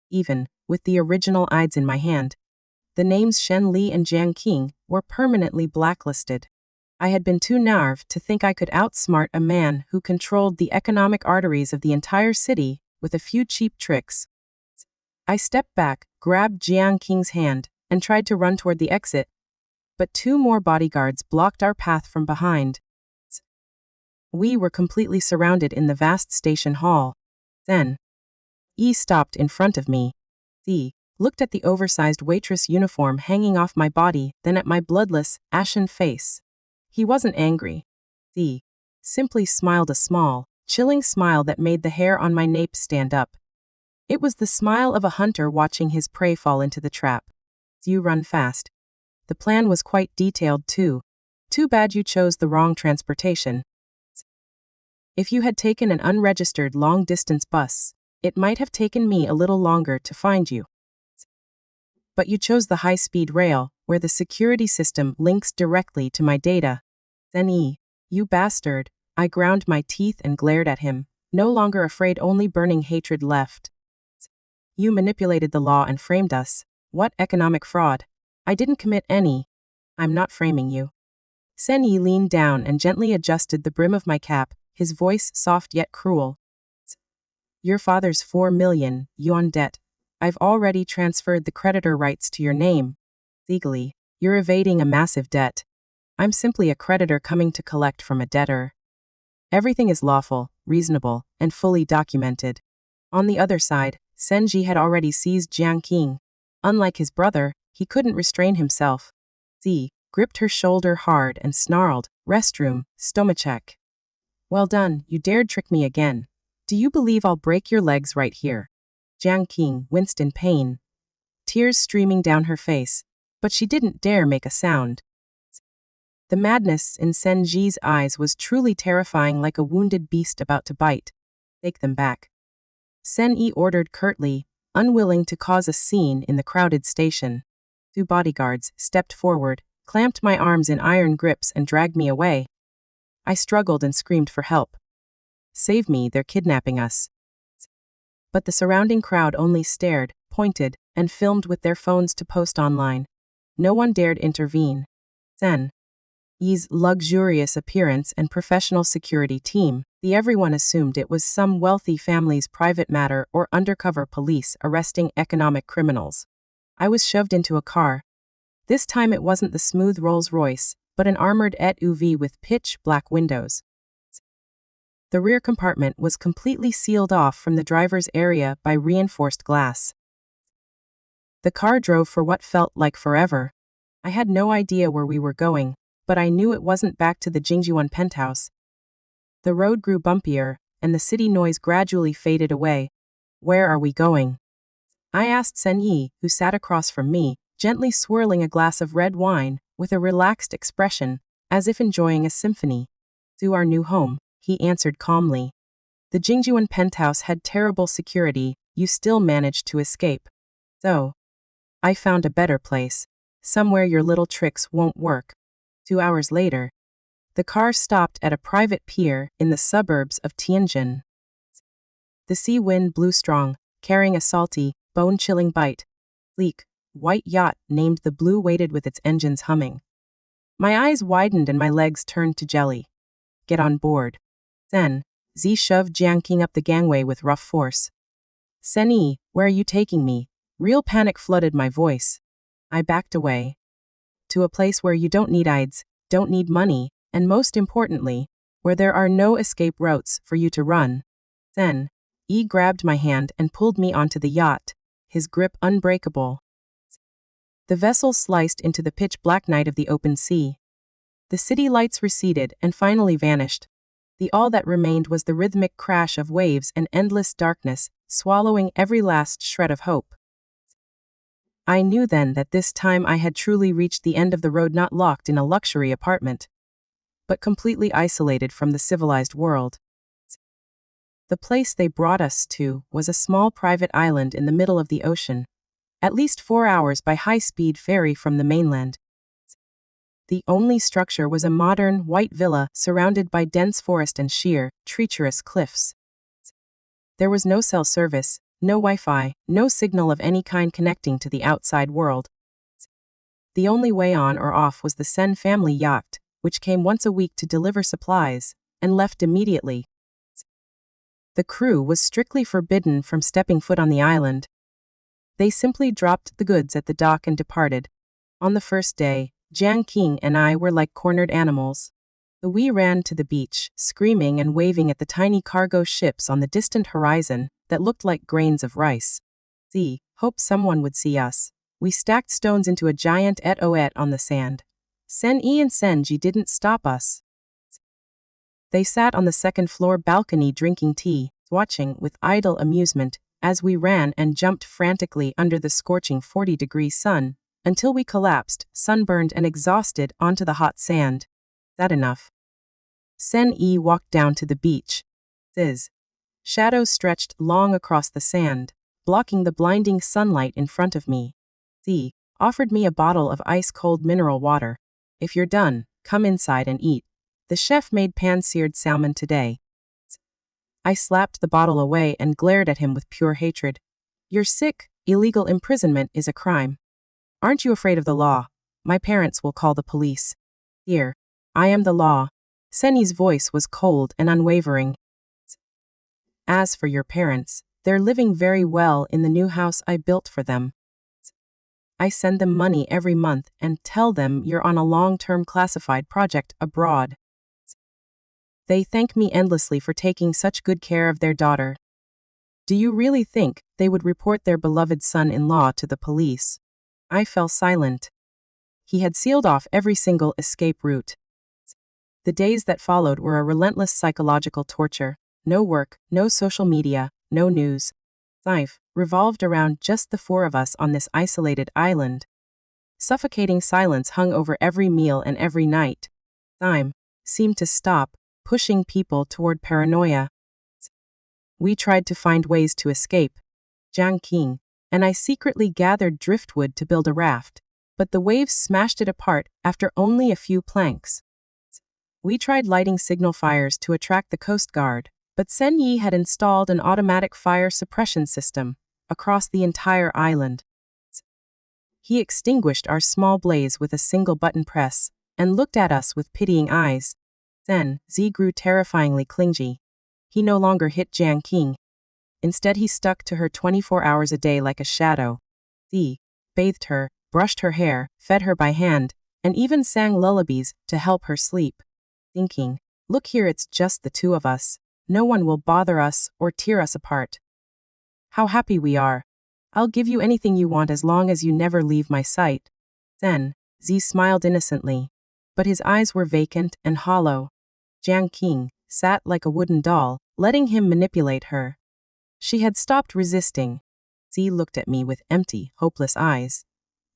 Even with the original IDs in my hand, the names Shen Li and Jiang were permanently blacklisted. I had been too naive to think I could outsmart a man who controlled the economic arteries of the entire city with a few cheap tricks. I stepped back, grabbed Jiang's hand, and tried to run toward the exit. But 2 more bodyguards blocked our path from behind. We were completely surrounded in the vast station hall. Cen Yi stopped in front of me. He looked at the oversized waitress uniform hanging off my body, then at my bloodless, ashen face. He wasn't angry. He simply smiled a small, chilling smile that made the hair on my nape stand up. It was the smile of a hunter watching his prey fall into the trap. You run fast. The plan was quite detailed too. Too bad you chose the wrong transportation. If you had taken an unregistered long-distance bus, it might have taken me a little longer to find you. But you chose the high-speed rail, where the security system links directly to my data. Cen Yi, you bastard. I ground my teeth and glared at him, no longer afraid, only burning hatred left. You manipulated the law and framed us. What economic fraud? I didn't commit any. I'm not framing you. Cen Yi leaned down and gently adjusted the brim of my cap, his voice soft yet cruel. Your father's 4 million yuan debt. I've already transferred the creditor rights to your name. Legally, you're evading a massive debt. I'm simply a creditor coming to collect from a debtor. Everything is lawful, reasonable, and fully documented. On the other side, Cen Yi had already seized Jiang. Unlike his brother, he couldn't restrain himself. Z gripped her shoulder hard and snarled, "Restroom, stomachek." "Well done, you dared trick me again. Do you believe I'll break your legs right here?" Jiang winced in pain, tears streaming down her face, but she didn't dare make a sound. The madness in Cen Yi's eyes was truly terrifying, like a wounded beast about to bite. "Take them back," Cen Yi ordered curtly, unwilling to cause a scene in the crowded station. 2 bodyguards stepped forward, clamped my arms in iron grips and dragged me away. I struggled and screamed for help. "Save me, they're kidnapping us." But the surrounding crowd only stared, pointed, and filmed with their phones to post online. No one dared intervene. Cen Yi's luxurious appearance and professional security team, everyone assumed it was some wealthy family's private matter or undercover police arresting economic criminals. I was shoved into a car. This time it wasn't the smooth Rolls-Royce, but an armored SUV with pitch-black windows. The rear compartment was completely sealed off from the driver's area by reinforced glass. The car drove for what felt like forever. I had no idea where we were going, but I knew it wasn't back to the Jingjuan penthouse. The road grew bumpier, and the city noise gradually faded away. "Where are we going?" I asked Cen Yi, who sat across from me, gently swirling a glass of red wine, with a relaxed expression, as if enjoying a symphony. "To our new home," he answered calmly. "The Jingjuan penthouse had terrible security, you still managed to escape. So, I found a better place. Somewhere your little tricks won't work." 2 hours later, the car stopped at a private pier in the suburbs of Tianjin. The sea wind blew strong, carrying a salty, bone-chilling bite. Sleek, white yacht named the Blue waited with its engines humming. My eyes widened and my legs turned to jelly. "Get on board." Cen Yi shoved Jiang up the gangway with rough force. "Cen Yi, where are you taking me?" Real panic flooded my voice. I backed away. "To a place where you don't need IDs, don't need money, and most importantly, where there are no escape routes for you to run." Cen Yi grabbed my hand and pulled me onto the yacht, his grip unbreakable. The vessel sliced into the pitch-black night of the open sea. The city lights receded and finally vanished. All that remained was the rhythmic crash of waves and endless darkness, swallowing every last shred of hope. I knew then that this time I had truly reached the end of the road, not locked in a luxury apartment, but completely isolated from the civilized world. The place they brought us to was a small private island in the middle of the ocean, at least 4 hours by high-speed ferry from the mainland. The only structure was a modern, white villa surrounded by dense forest and sheer, treacherous cliffs. There was no cell service, no Wi-Fi, no signal of any kind connecting to the outside world. The only way on or off was the Cen family yacht, which came once a week to deliver supplies, and left immediately. The crew was strictly forbidden from stepping foot on the island. They simply dropped the goods at the dock and departed. On the first day, Jiang and I were like cornered animals. We ran to the beach, screaming and waving at the tiny cargo ships on the distant horizon that looked like grains of rice. Z hoped someone would see us. We stacked stones into a giant etoile on the sand. Cen Yi and Cen Yi didn't stop us. They sat on the second-floor balcony drinking tea, watching with idle amusement as we ran and jumped frantically under the scorching 40-degree sun, until we collapsed, sunburned and exhausted, onto the hot sand. That enough. Cen Yi walked down to the beach. His shadows stretched long across the sand, blocking the blinding sunlight in front of me. Z offered me a bottle of ice-cold mineral water. "If you're done, come inside and eat. The chef made pan-seared salmon today." I slapped the bottle away and glared at him with pure hatred. "You're sick. Illegal imprisonment is a crime. Aren't you afraid of the law? My parents will call the police." "Here, I am the law." Cen Yi's voice was cold and unwavering. "As for your parents, they're living very well in the new house I built for them. I send them money every month and tell them you're on a long-term classified project abroad. They thank me endlessly for taking such good care of their daughter. Do you really think they would report their beloved son-in-law to the police? I fell silent. He had sealed off every single escape route. The days that followed were a relentless psychological torture. No work, no social media, no news. Life revolved around just the four of us on this isolated island. Suffocating silence hung over every meal and every night. Time seemed to stop, pushing people toward paranoia. We tried to find ways to escape. Jiang and I secretly gathered driftwood to build a raft, but the waves smashed it apart after only a few planks. We tried lighting signal fires to attract the Coast Guard, but Cen Yi had installed an automatic fire suppression system across the entire island. He extinguished our small blaze with a single button press and looked at us with pitying eyes. Cen Yi grew terrifyingly clingy. He no longer hit Jiang. Instead, he stuck to her 24 hours a day like a shadow. He bathed her, brushed her hair, fed her by hand, and even sang lullabies to help her sleep. Thinking, look here, it's just the two of us. No one will bother us or tear us apart. How happy we are. I'll give you anything you want as long as you never leave my sight. Cen Yi smiled innocently, but his eyes were vacant and hollow. Jiang sat like a wooden doll, letting him manipulate her. She had stopped resisting. Yi looked at me with empty, hopeless eyes.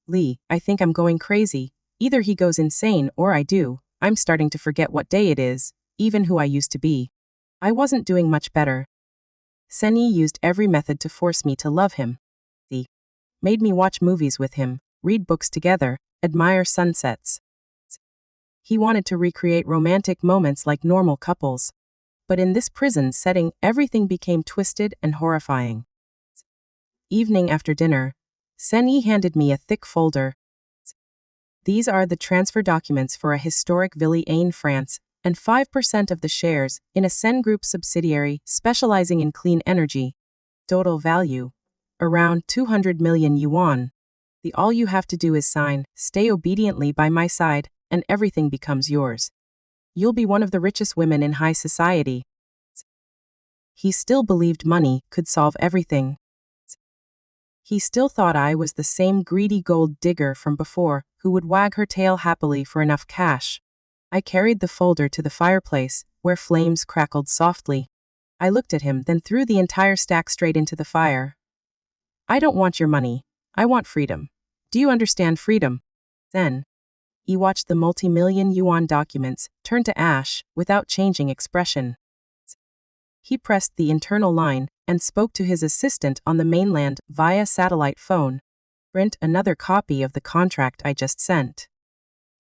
Li, I think I'm going crazy. Either he goes insane or I do. I'm starting to forget what day it is, even who I used to be. I wasn't doing much better. Cen Yi used every method to force me to love him. He made me watch movies with him, read books together, admire sunsets. He wanted to recreate romantic moments like normal couples. But in this prison setting, everything became twisted and horrifying. Evening after dinner, Cen Yi handed me a thick folder. These are the transfer documents for a historic villa in France, and 5% of the shares in a Cen Group subsidiary specializing in clean energy. Total value, around 200 million yuan. All you have to do is sign, stay obediently by my side, and everything becomes yours. You'll be one of the richest women in high society. He still believed money could solve everything. He still thought I was the same greedy gold digger from before, who would wag her tail happily for enough cash. I carried the folder to the fireplace, where flames crackled softly. I looked at him, then threw the entire stack straight into the fire. I don't want your money. I want freedom. Do you understand freedom? Then, he watched the multi-million yuan documents turn to ash without changing expression. He pressed the internal line and spoke to his assistant on the mainland via satellite phone. Print another copy of the contract I just sent.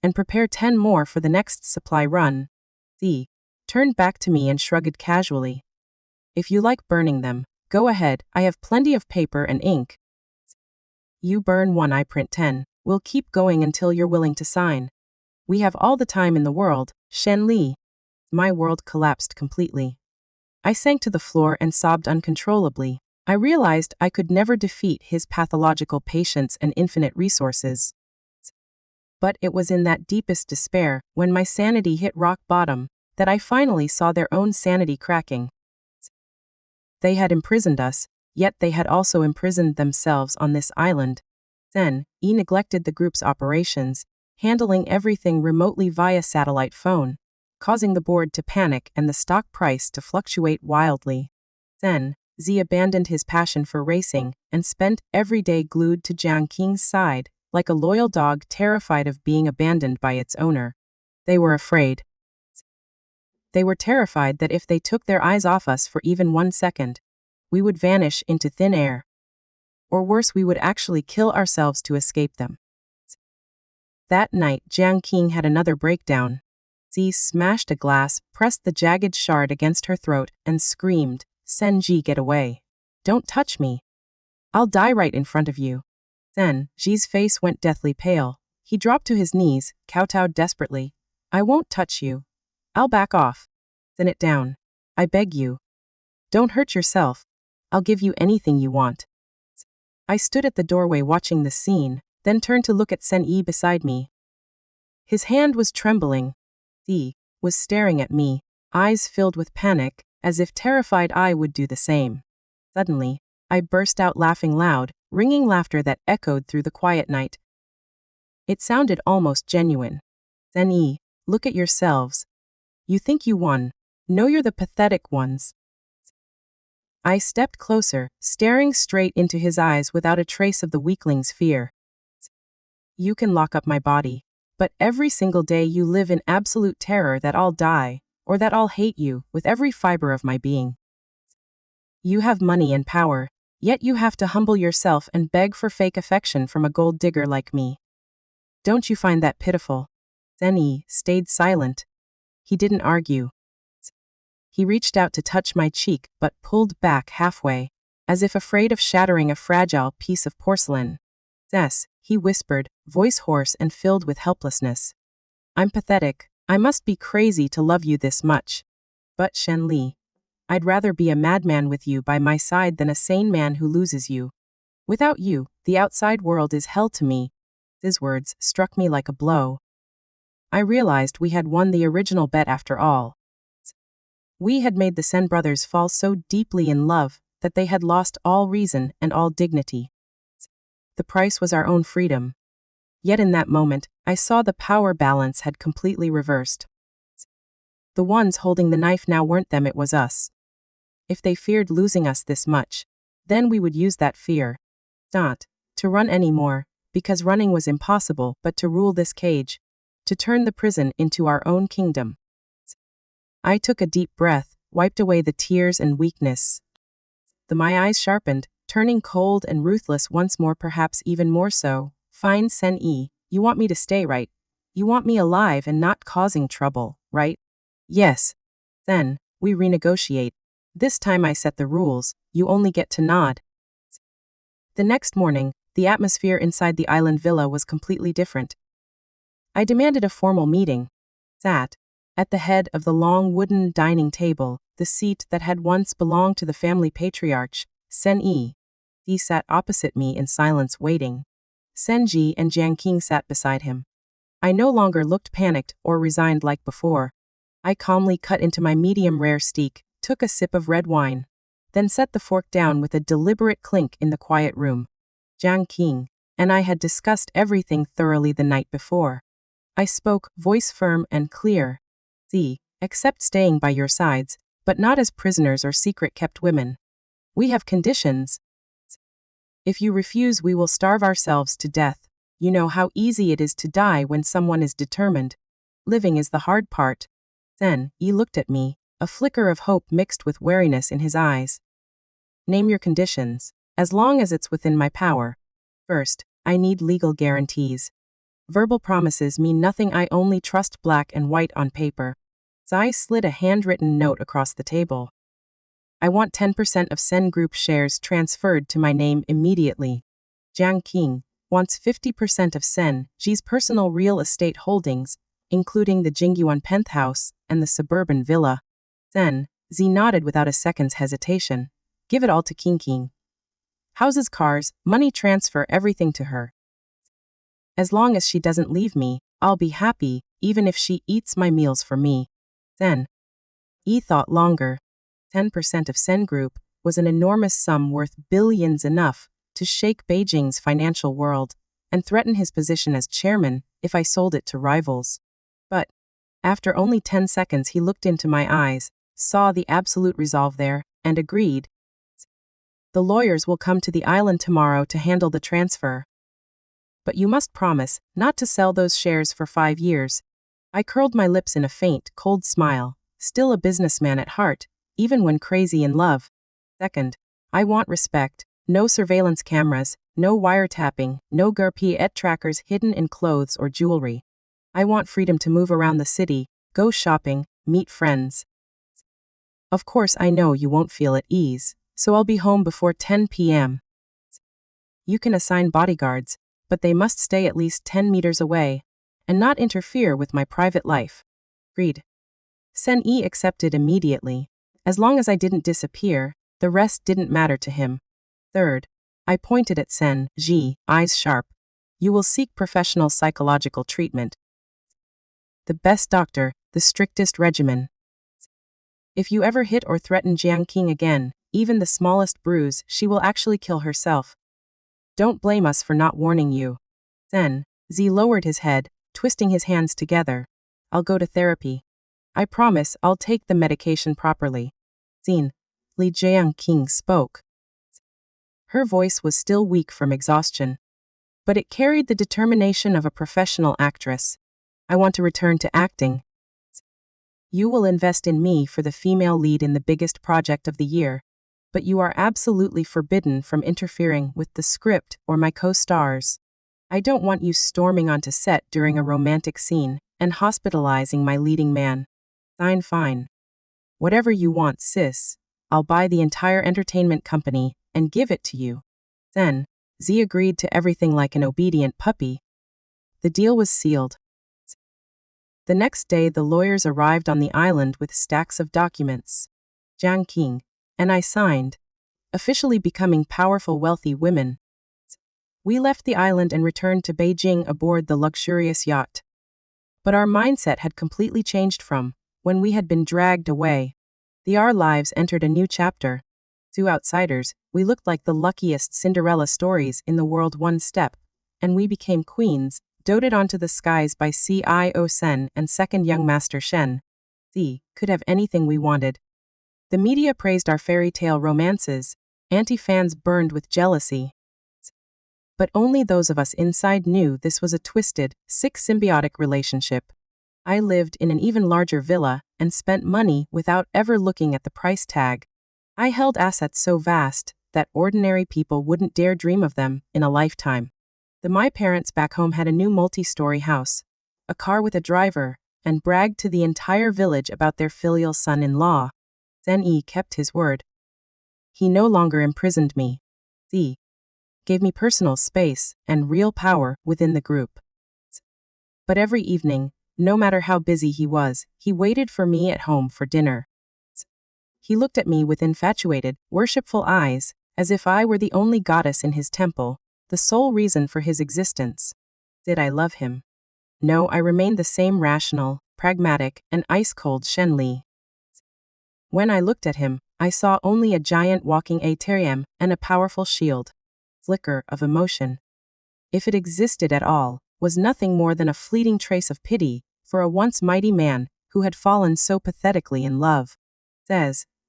And prepare 10 more for the next supply run. He turned back to me and shrugged casually. If you like burning them, go ahead, I have plenty of paper and ink. You burn 1, I print 10. We'll keep going until you're willing to sign. We have all the time in the world, Shen Li. My world collapsed completely. I sank to the floor and sobbed uncontrollably. I realized I could never defeat his pathological patience and infinite resources. But it was in that deepest despair, when my sanity hit rock bottom, that I finally saw their own sanity cracking. They had imprisoned us, yet they had also imprisoned themselves on this island. Cen Yi neglected the group's operations, handling everything remotely via satellite phone, causing the board to panic and the stock price to fluctuate wildly. Cen Yi abandoned his passion for racing and spent every day glued to Jiang's side, like a loyal dog terrified of being abandoned by its owner. They were afraid. They were terrified that if they took their eyes off us for even 1 second, we would vanish into thin air. Or worse, we would actually kill ourselves to escape them. That night, Jiang had another breakdown. Yi smashed a glass, pressed the jagged shard against her throat, and screamed, Cen Yi, get away. Don't touch me. I'll die right in front of you. Cen Yi's face went deathly pale. He dropped to his knees, kowtowed desperately. I won't touch you. I'll back off. Then it down. I beg you. Don't hurt yourself. I'll give you anything you want. I stood at the doorway watching the scene, then turned to look at Cen Yi beside me. His hand was trembling. He was staring at me, eyes filled with panic, as if terrified I would do the same. Suddenly, I burst out laughing loud, ringing laughter that echoed through the quiet night. It sounded almost genuine. Cen Yi, look at yourselves. You think you won. No, you're the pathetic ones. I stepped closer, staring straight into his eyes without a trace of the weakling's fear. You can lock up my body, but every single day you live in absolute terror that I'll die, or that I'll hate you with every fiber of my being. You have money and power, yet you have to humble yourself and beg for fake affection from a gold digger like me. Don't you find that pitiful? Cen Yi stayed silent. He didn't argue. He reached out to touch my cheek but pulled back halfway, as if afraid of shattering a fragile piece of porcelain. Yes, he whispered, voice hoarse and filled with helplessness. I'm pathetic. I must be crazy to love you this much. But Shen Li, I'd rather be a madman with you by my side than a sane man who loses you. Without you, the outside world is hell to me. His words struck me like a blow. I realized we had won the original bet after all. We had made the Cen brothers fall so deeply in love that they had lost all reason and all dignity. The price was our own freedom. Yet in that moment, I saw the power balance had completely reversed. The ones holding the knife now weren't them, it was us. If they feared losing us this much, then we would use that fear. Not to run anymore, because running was impossible, but to rule this cage, to turn the prison into our own kingdom. I took a deep breath, wiped away the tears and weakness. My eyes sharpened, turning cold and ruthless once more, perhaps even more so. Fine, Cen Yi, you want me to stay, right? You want me alive and not causing trouble, right? Yes. Then, we renegotiate. This time I set the rules, you only get to nod. The next morning, the atmosphere inside the island villa was completely different. I demanded a formal meeting. Sat at the head of the long wooden dining table, the seat that had once belonged to the family patriarch, Cen Yi. He sat opposite me in silence waiting. Cen Yi and Jiang sat beside him. I no longer looked panicked or resigned like before. I calmly cut into my medium-rare steak, took a sip of red wine, then set the fork down with a deliberate clink in the quiet room. Jiang and I had discussed everything thoroughly the night before. I spoke, voice firm and clear. Accept staying by your sides, but not as prisoners or secret-kept women. We have conditions. If you refuse, we will starve ourselves to death. You know how easy it is to die when someone is determined. Living is the hard part. Cen Yi looked at me, a flicker of hope mixed with wariness in his eyes. Name your conditions, as long as it's within my power. First, I need legal guarantees. Verbal promises mean nothing, I only trust black and white on paper. Zai slid a handwritten note across the table. I want 10% of Cen Group shares transferred to my name immediately. Jiang wants 50% of Cen Yi's personal real estate holdings, including the Jingyuan penthouse and the suburban villa. Cen Yi nodded without a second's hesitation. Give it all to Qing. Houses, cars, money transfer, everything to her. As long as she doesn't leave me, I'll be happy, even if she eats my meals for me. Cen Yi thought longer. 10% of Cen Group was an enormous sum worth billions, enough to shake Beijing's financial world and threaten his position as chairman if I sold it to rivals. But after only 10 seconds, he looked into my eyes, saw the absolute resolve there, and agreed. The lawyers will come to the island tomorrow to handle the transfer. But you must promise not to sell those shares for 5 years. I curled my lips in a faint, cold smile, still a businessman at heart, even when crazy in love. Second, I want respect, no surveillance cameras, no wiretapping, no GPS trackers hidden in clothes or jewelry. I want freedom to move around the city, go shopping, meet friends. Of course, I know you won't feel at ease, so I'll be home before 10 p.m. You can assign bodyguards, but they must stay at least 10 meters away and not interfere with my private life. Agreed. Cen Yi accepted immediately. As long as I didn't disappear, the rest didn't matter to him. Third, I pointed at Cen Yi, eyes sharp. You will seek professional psychological treatment. The best doctor, the strictest regimen. If you ever hit or threaten Jiang again, even the smallest bruise, she will actually kill herself. Don't blame us for not warning you. Cen Yi lowered his head, twisting his hands together. I'll go to therapy. I promise I'll take the medication properly. Cen Li Jiang spoke. Her voice was still weak from exhaustion, but it carried the determination of a professional actress. I want to return to acting. You will invest in me for the female lead in the biggest project of the year, but you are absolutely forbidden from interfering with the script or my co-stars. I don't want you storming onto set during a romantic scene and hospitalizing my leading man. Fine. Whatever you want, sis. I'll buy the entire entertainment company and give it to you. Cen Yi agreed to everything like an obedient puppy. The deal was sealed. The next day the lawyers arrived on the island with stacks of documents. Jiang and I signed, officially becoming powerful wealthy women. We left the island and returned to Beijing aboard the luxurious yacht. But our mindset had completely changed from when we had been dragged away. Our lives entered a new chapter. To outsiders, we looked like the luckiest Cinderella stories in the world. One step, and we became queens, doted onto the skies by CIO Cen and second young master Shen Li, could have anything we wanted. The media praised our fairy tale romances, anti-fans burned with jealousy. But only those of us inside knew this was a twisted, sick symbiotic relationship. I lived in an even larger villa and spent money without ever looking at the price tag. I held assets so vast that ordinary people wouldn't dare dream of them in a lifetime. My parents back home had a new multi-story house, a car with a driver, and bragged to the entire village about their filial son-in-law. Cen Yi kept his word. He no longer imprisoned me. He gave me personal space and real power within the group. But every evening, no matter how busy he was, he waited for me at home for dinner. He looked at me with infatuated, worshipful eyes, as if I were the only goddess in his temple, the sole reason for his existence. Did I love him? No, I remained the same rational, pragmatic, and ice-cold Shen Li. When I looked at him, I saw only a giant walking aterium and a powerful shield. Flicker of emotion, if it existed at all, was nothing more than a fleeting trace of pity for a once mighty man who had fallen so pathetically in love.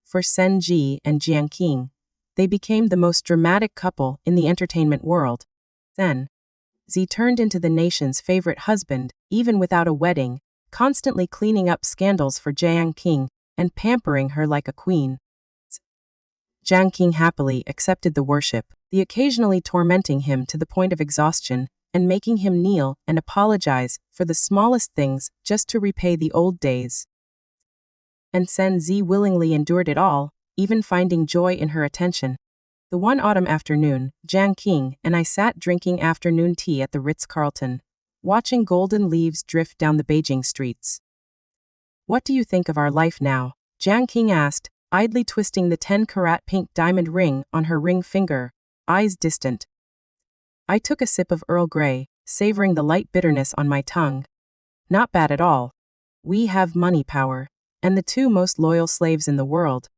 For Cen Yi and Jiang, they became the most dramatic couple in the entertainment world. Cen Yi turned into the nation's favorite husband, even without a wedding, constantly cleaning up scandals for Jiang and pampering her like a queen. Jiang happily accepted the worship, the occasionally tormenting him to the point of exhaustion and making him kneel and apologize for the smallest things just to repay the old days. And Cen Yi willingly endured it all, even finding joy in her attention. The one autumn afternoon, Jiang and I sat drinking afternoon tea at the Ritz-Carlton, watching golden leaves drift down the Beijing streets. What do you think of our life now? Jiang asked, idly twisting the 10-carat pink diamond ring on her ring finger, eyes distant. I took a sip of Earl Grey, savoring the light bitterness on my tongue. Not bad at all. We have money power, and the two most loyal slaves in the world.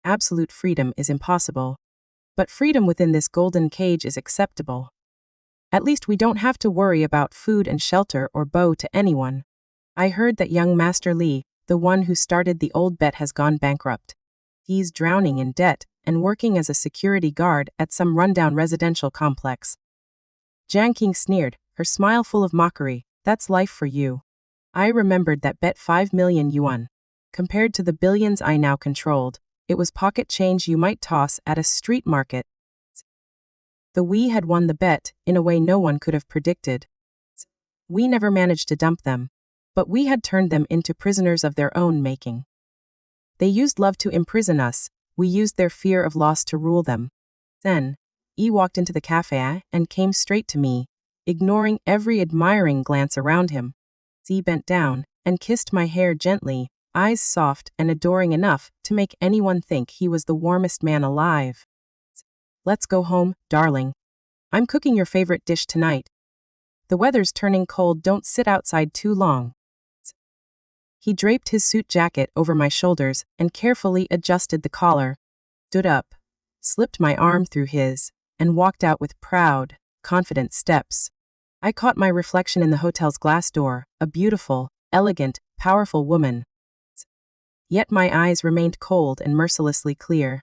Absolute freedom is impossible. But freedom within this golden cage is acceptable. At least we don't have to worry about food and shelter or bow to anyone. I heard that young Master Li, the one who started the old bet, has gone bankrupt. He's drowning in debt and working as a security guard at some rundown residential complex. Jiang sneered, her smile full of mockery. That's life for you. I remembered that bet 5 million yuan. Compared to the billions I now controlled, it was pocket change you might toss at a street market. We had won the bet in a way no one could have predicted. We never managed to dump them, but we had turned them into prisoners of their own making. They used love to imprison us, we used their fear of loss to rule them. Cen Yi walked into the cafe and came straight to me, ignoring every admiring glance around him. He bent down and kissed my hair gently, eyes soft and adoring enough to make anyone think he was the warmest man alive. Let's go home, darling. I'm cooking your favorite dish tonight. The weather's turning cold, don't sit outside too long. He draped his suit jacket over my shoulders and carefully adjusted the collar. Stood up, slipped my arm through his, and walked out with proud, confident steps. I caught my reflection in the hotel's glass door, a beautiful, elegant, powerful woman. Yet my eyes remained cold and mercilessly clear.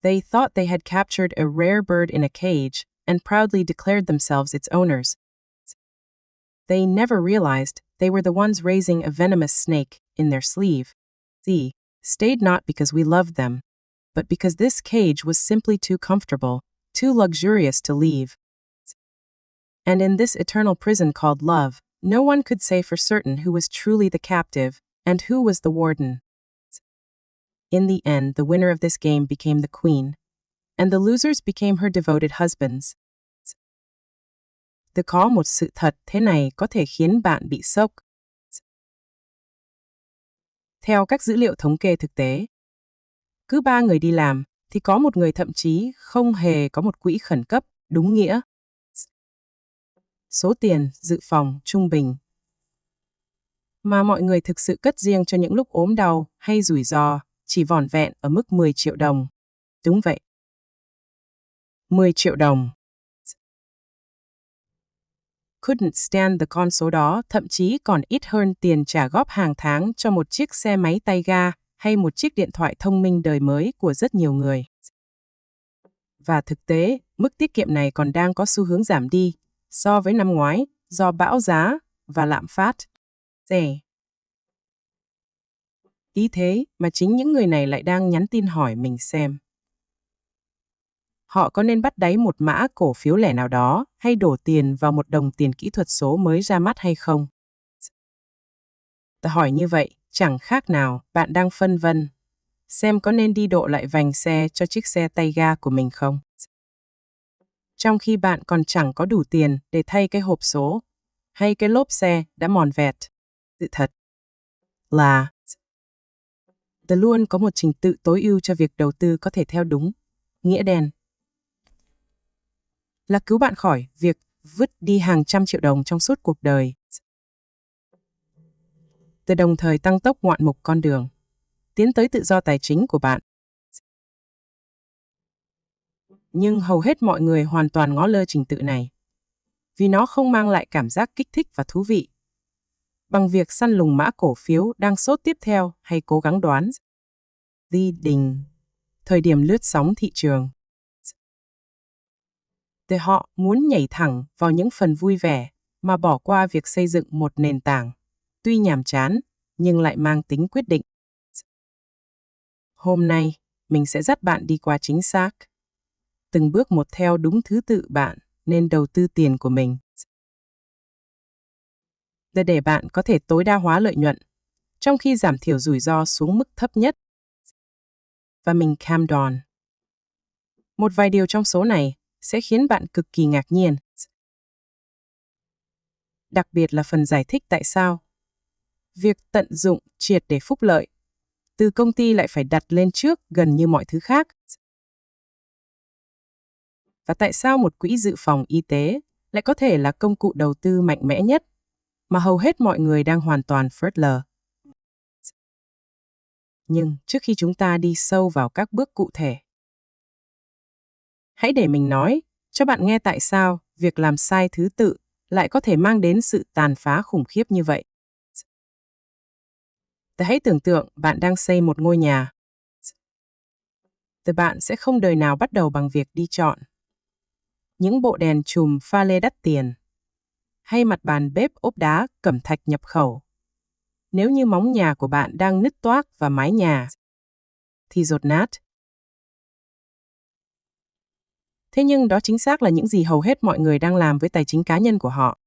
They thought they had captured a rare bird in a cage and proudly declared themselves its owners. They never realized they were the ones raising a venomous snake in their sleeve. They stayed not because we loved them, but because this cage was simply too comfortable, too luxurious to leave. And in this eternal prison called love, no one could say for certain who was truly the captive and who was the warden. In the end, the winner of this game became the queen, and the losers became her devoted husbands. Có một sự thật thế này có thể khiến bạn bị sốc. Theo các dữ liệu thống kê thực tế, cứ 3 người đi làm, thì có một người thậm chí không hề có một quỹ khẩn cấp, đúng nghĩa. Số tiền, dự phòng, trung bình mà mọi người thực sự cất riêng cho những lúc ốm đau hay rủi ro chỉ vỏn vẹn ở mức 10 triệu đồng. Đúng vậy. 10 triệu đồng. Couldn't stand the con số đó thậm chí còn ít hơn tiền trả góp hàng tháng cho một chiếc xe máy tay ga hay một chiếc điện thoại thông minh đời mới của rất nhiều người. Và thực tế, mức tiết kiệm này còn đang có xu hướng giảm đi so với năm ngoái do bão giá và lạm phát. Ý thế mà chính những người này lại đang nhắn tin hỏi mình xem họ có nên bắt đáy một mã cổ phiếu lẻ nào đó hay đổ tiền vào một đồng tiền kỹ thuật số mới ra mắt hay không. Ta hỏi như vậy, chẳng khác nào bạn đang phân vân xem có nên đi độ lại vành xe cho chiếc xe tay ga của mình không. Trong khi bạn còn chẳng có đủ tiền để thay cái hộp số hay cái lốp xe đã mòn vẹt. Sự thật là ta luôn có một trình tự tối ưu cho việc đầu tư có thể theo đúng nghĩa đen. Là cứu bạn khỏi việc vứt đi hàng trăm triệu đồng trong suốt cuộc đời. Từ đồng thời tăng tốc ngoạn mục con đường tiến tới tự do tài chính của bạn. Nhưng hầu hết mọi người hoàn toàn ngó lơ trình tự này, vì nó không mang lại cảm giác kích thích và thú vị bằng việc săn lùng mã cổ phiếu đang sốt tiếp theo hay cố gắng đoán thời điểm lướt sóng thị trường. Để họ muốn nhảy thẳng vào những phần vui vẻ mà bỏ qua việc xây dựng một nền tảng, tuy nhàm chán nhưng lại mang tính quyết định. Hôm nay, mình sẽ dắt bạn đi qua chính xác, từng bước một theo đúng thứ tự bạn nên đầu tư tiền của mình. Để bạn có thể tối đa hóa lợi nhuận, trong khi giảm thiểu rủi ro xuống mức thấp nhất. Và mình cam đoan, một vài điều trong số này sẽ khiến bạn cực kỳ ngạc nhiên. Đặc biệt là phần giải thích tại sao việc tận dụng triệt để phúc lợi từ công ty lại phải đặt lên trước gần như mọi thứ khác. Và tại sao một quỹ dự phòng y tế lại có thể là công cụ đầu tư mạnh mẽ nhất mà hầu hết mọi người đang hoàn toàn phớt lờ. Nhưng trước khi chúng ta đi sâu vào các bước cụ thể, hãy để mình nói cho bạn nghe tại sao việc làm sai thứ tự lại có thể mang đến sự tàn phá khủng khiếp như vậy. Hãy tưởng tượng bạn đang xây một ngôi nhà. Bạn sẽ không đời nào bắt đầu bằng việc đi chọn những bộ đèn chùm pha lê đắt tiền hay mặt bàn bếp ốp đá cẩm thạch nhập khẩu. Nếu như móng nhà của bạn đang nứt toác và mái nhà thì dột nát. Thế nhưng đó chính xác là những gì hầu hết mọi người đang làm với tài chính cá nhân của họ.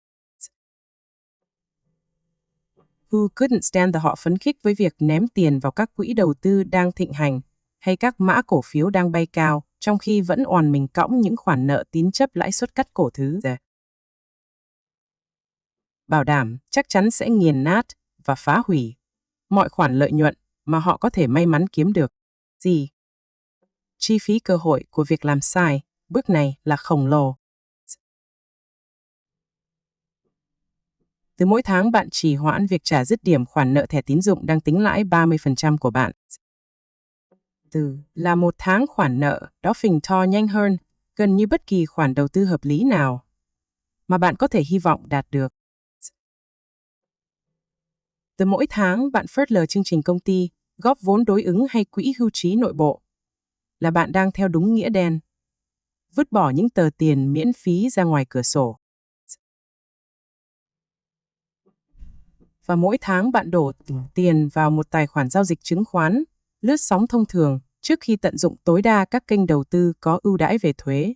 Who couldn't stand họ phấn khích với việc ném tiền vào các quỹ đầu tư đang thịnh hành hay các mã cổ phiếu đang bay cao, trong khi vẫn oằn mình cõng những khoản nợ tín chấp lãi suất cắt cổ thứ. Bảo đảm chắc chắn sẽ nghiền nát và phá hủy mọi khoản lợi nhuận mà họ có thể may mắn kiếm được. Chi phí cơ hội của việc làm sai, bước này là khổng lồ. Từ mỗi tháng bạn trì hoãn việc trả dứt điểm khoản nợ thẻ tín dụng đang tính lãi 30% của bạn. Từ là một tháng khoản nợ đó phình to nhanh hơn gần như bất kỳ khoản đầu tư hợp lý nào mà bạn có thể hy vọng đạt được. Từ mỗi tháng bạn phớt lờ chương trình công ty, góp vốn đối ứng hay quỹ hưu trí nội bộ, là bạn đang theo đúng nghĩa đen. Vứt bỏ những tờ tiền miễn phí ra ngoài cửa sổ. Và mỗi tháng bạn đổ tiền vào một tài khoản giao dịch chứng khoán, lướt sóng thông thường trước khi tận dụng tối đa các kênh đầu tư có ưu đãi về thuế.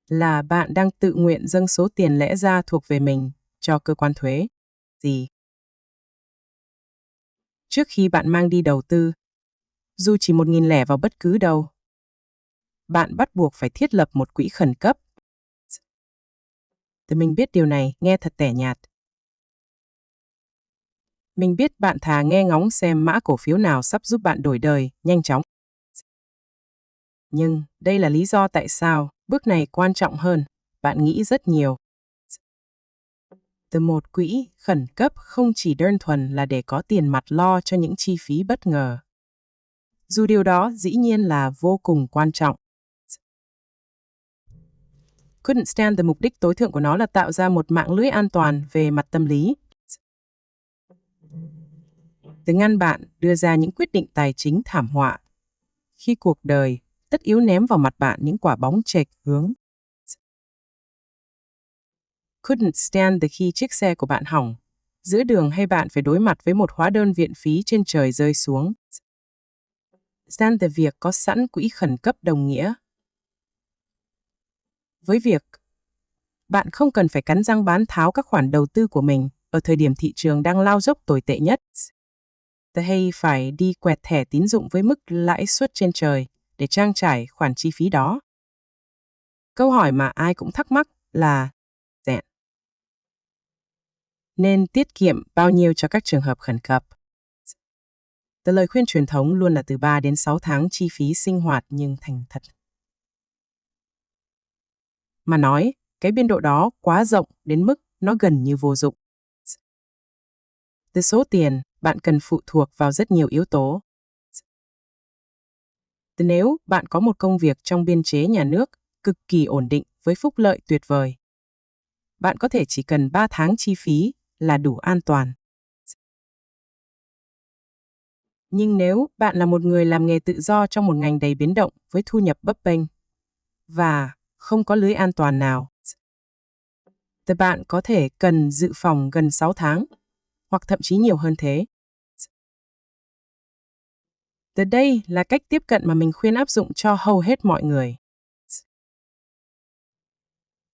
Là bạn đang tự nguyện dâng số tiền lẽ ra thuộc về mình cho cơ quan thuế. Gì? Trước khi bạn mang đi đầu tư, dù chỉ 1.000 lẻ vào bất cứ đâu, bạn bắt buộc phải thiết lập một quỹ khẩn cấp. Thì mình biết điều này nghe thật tẻ nhạt. Mình biết bạn thà nghe ngóng xem mã cổ phiếu nào sắp giúp bạn đổi đời nhanh chóng. Nhưng đây là lý do tại sao bước này quan trọng hơn bạn nghĩ rất nhiều. Từ một quỹ khẩn cấp không chỉ đơn thuần là để có tiền mặt lo cho những chi phí bất ngờ. Dù điều đó dĩ nhiên là vô cùng quan trọng. Couldn't stand the mục đích tối thượng của nó là tạo ra một mạng lưới an toàn về mặt tâm lý. Từ ngăn bạn đưa ra những quyết định tài chính thảm họa. Khi cuộc đời tất yếu ném vào mặt bạn những quả bóng chệch hướng. Couldn't stand the khi chiếc xe của bạn hỏng giữa đường hay bạn phải đối mặt với một hóa đơn viện phí trên trời rơi xuống. Stand the việc có sẵn quỹ khẩn cấp đồng nghĩa với việc bạn không cần phải cắn răng bán tháo các khoản đầu tư của mình ở thời điểm thị trường đang lao dốc tồi tệ nhất. Hay phải đi quẹt thẻ tín dụng với mức lãi suất trên trời để trang trải khoản chi phí đó. Câu hỏi mà ai cũng thắc mắc là nên tiết kiệm bao nhiêu cho các trường hợp khẩn cấp. Lời khuyên truyền thống luôn là từ 3 đến 6 tháng chi phí sinh hoạt, nhưng thành thật mà nói, cái biên độ đó quá rộng đến mức nó gần như vô dụng. Từ số tiền, bạn cần phụ thuộc vào rất nhiều yếu tố. Nếu bạn có một công việc trong biên chế nhà nước cực kỳ ổn định với phúc lợi tuyệt vời, bạn có thể chỉ cần 3 tháng chi phí là đủ an toàn. Nhưng nếu bạn là một người làm nghề tự do trong một ngành đầy biến động với thu nhập bấp bênh và không có lưới an toàn nào, thì bạn có thể cần dự phòng gần 6 tháng, hoặc thậm chí nhiều hơn thế. Từ đây là cách tiếp cận mà mình khuyên áp dụng cho hầu hết mọi người.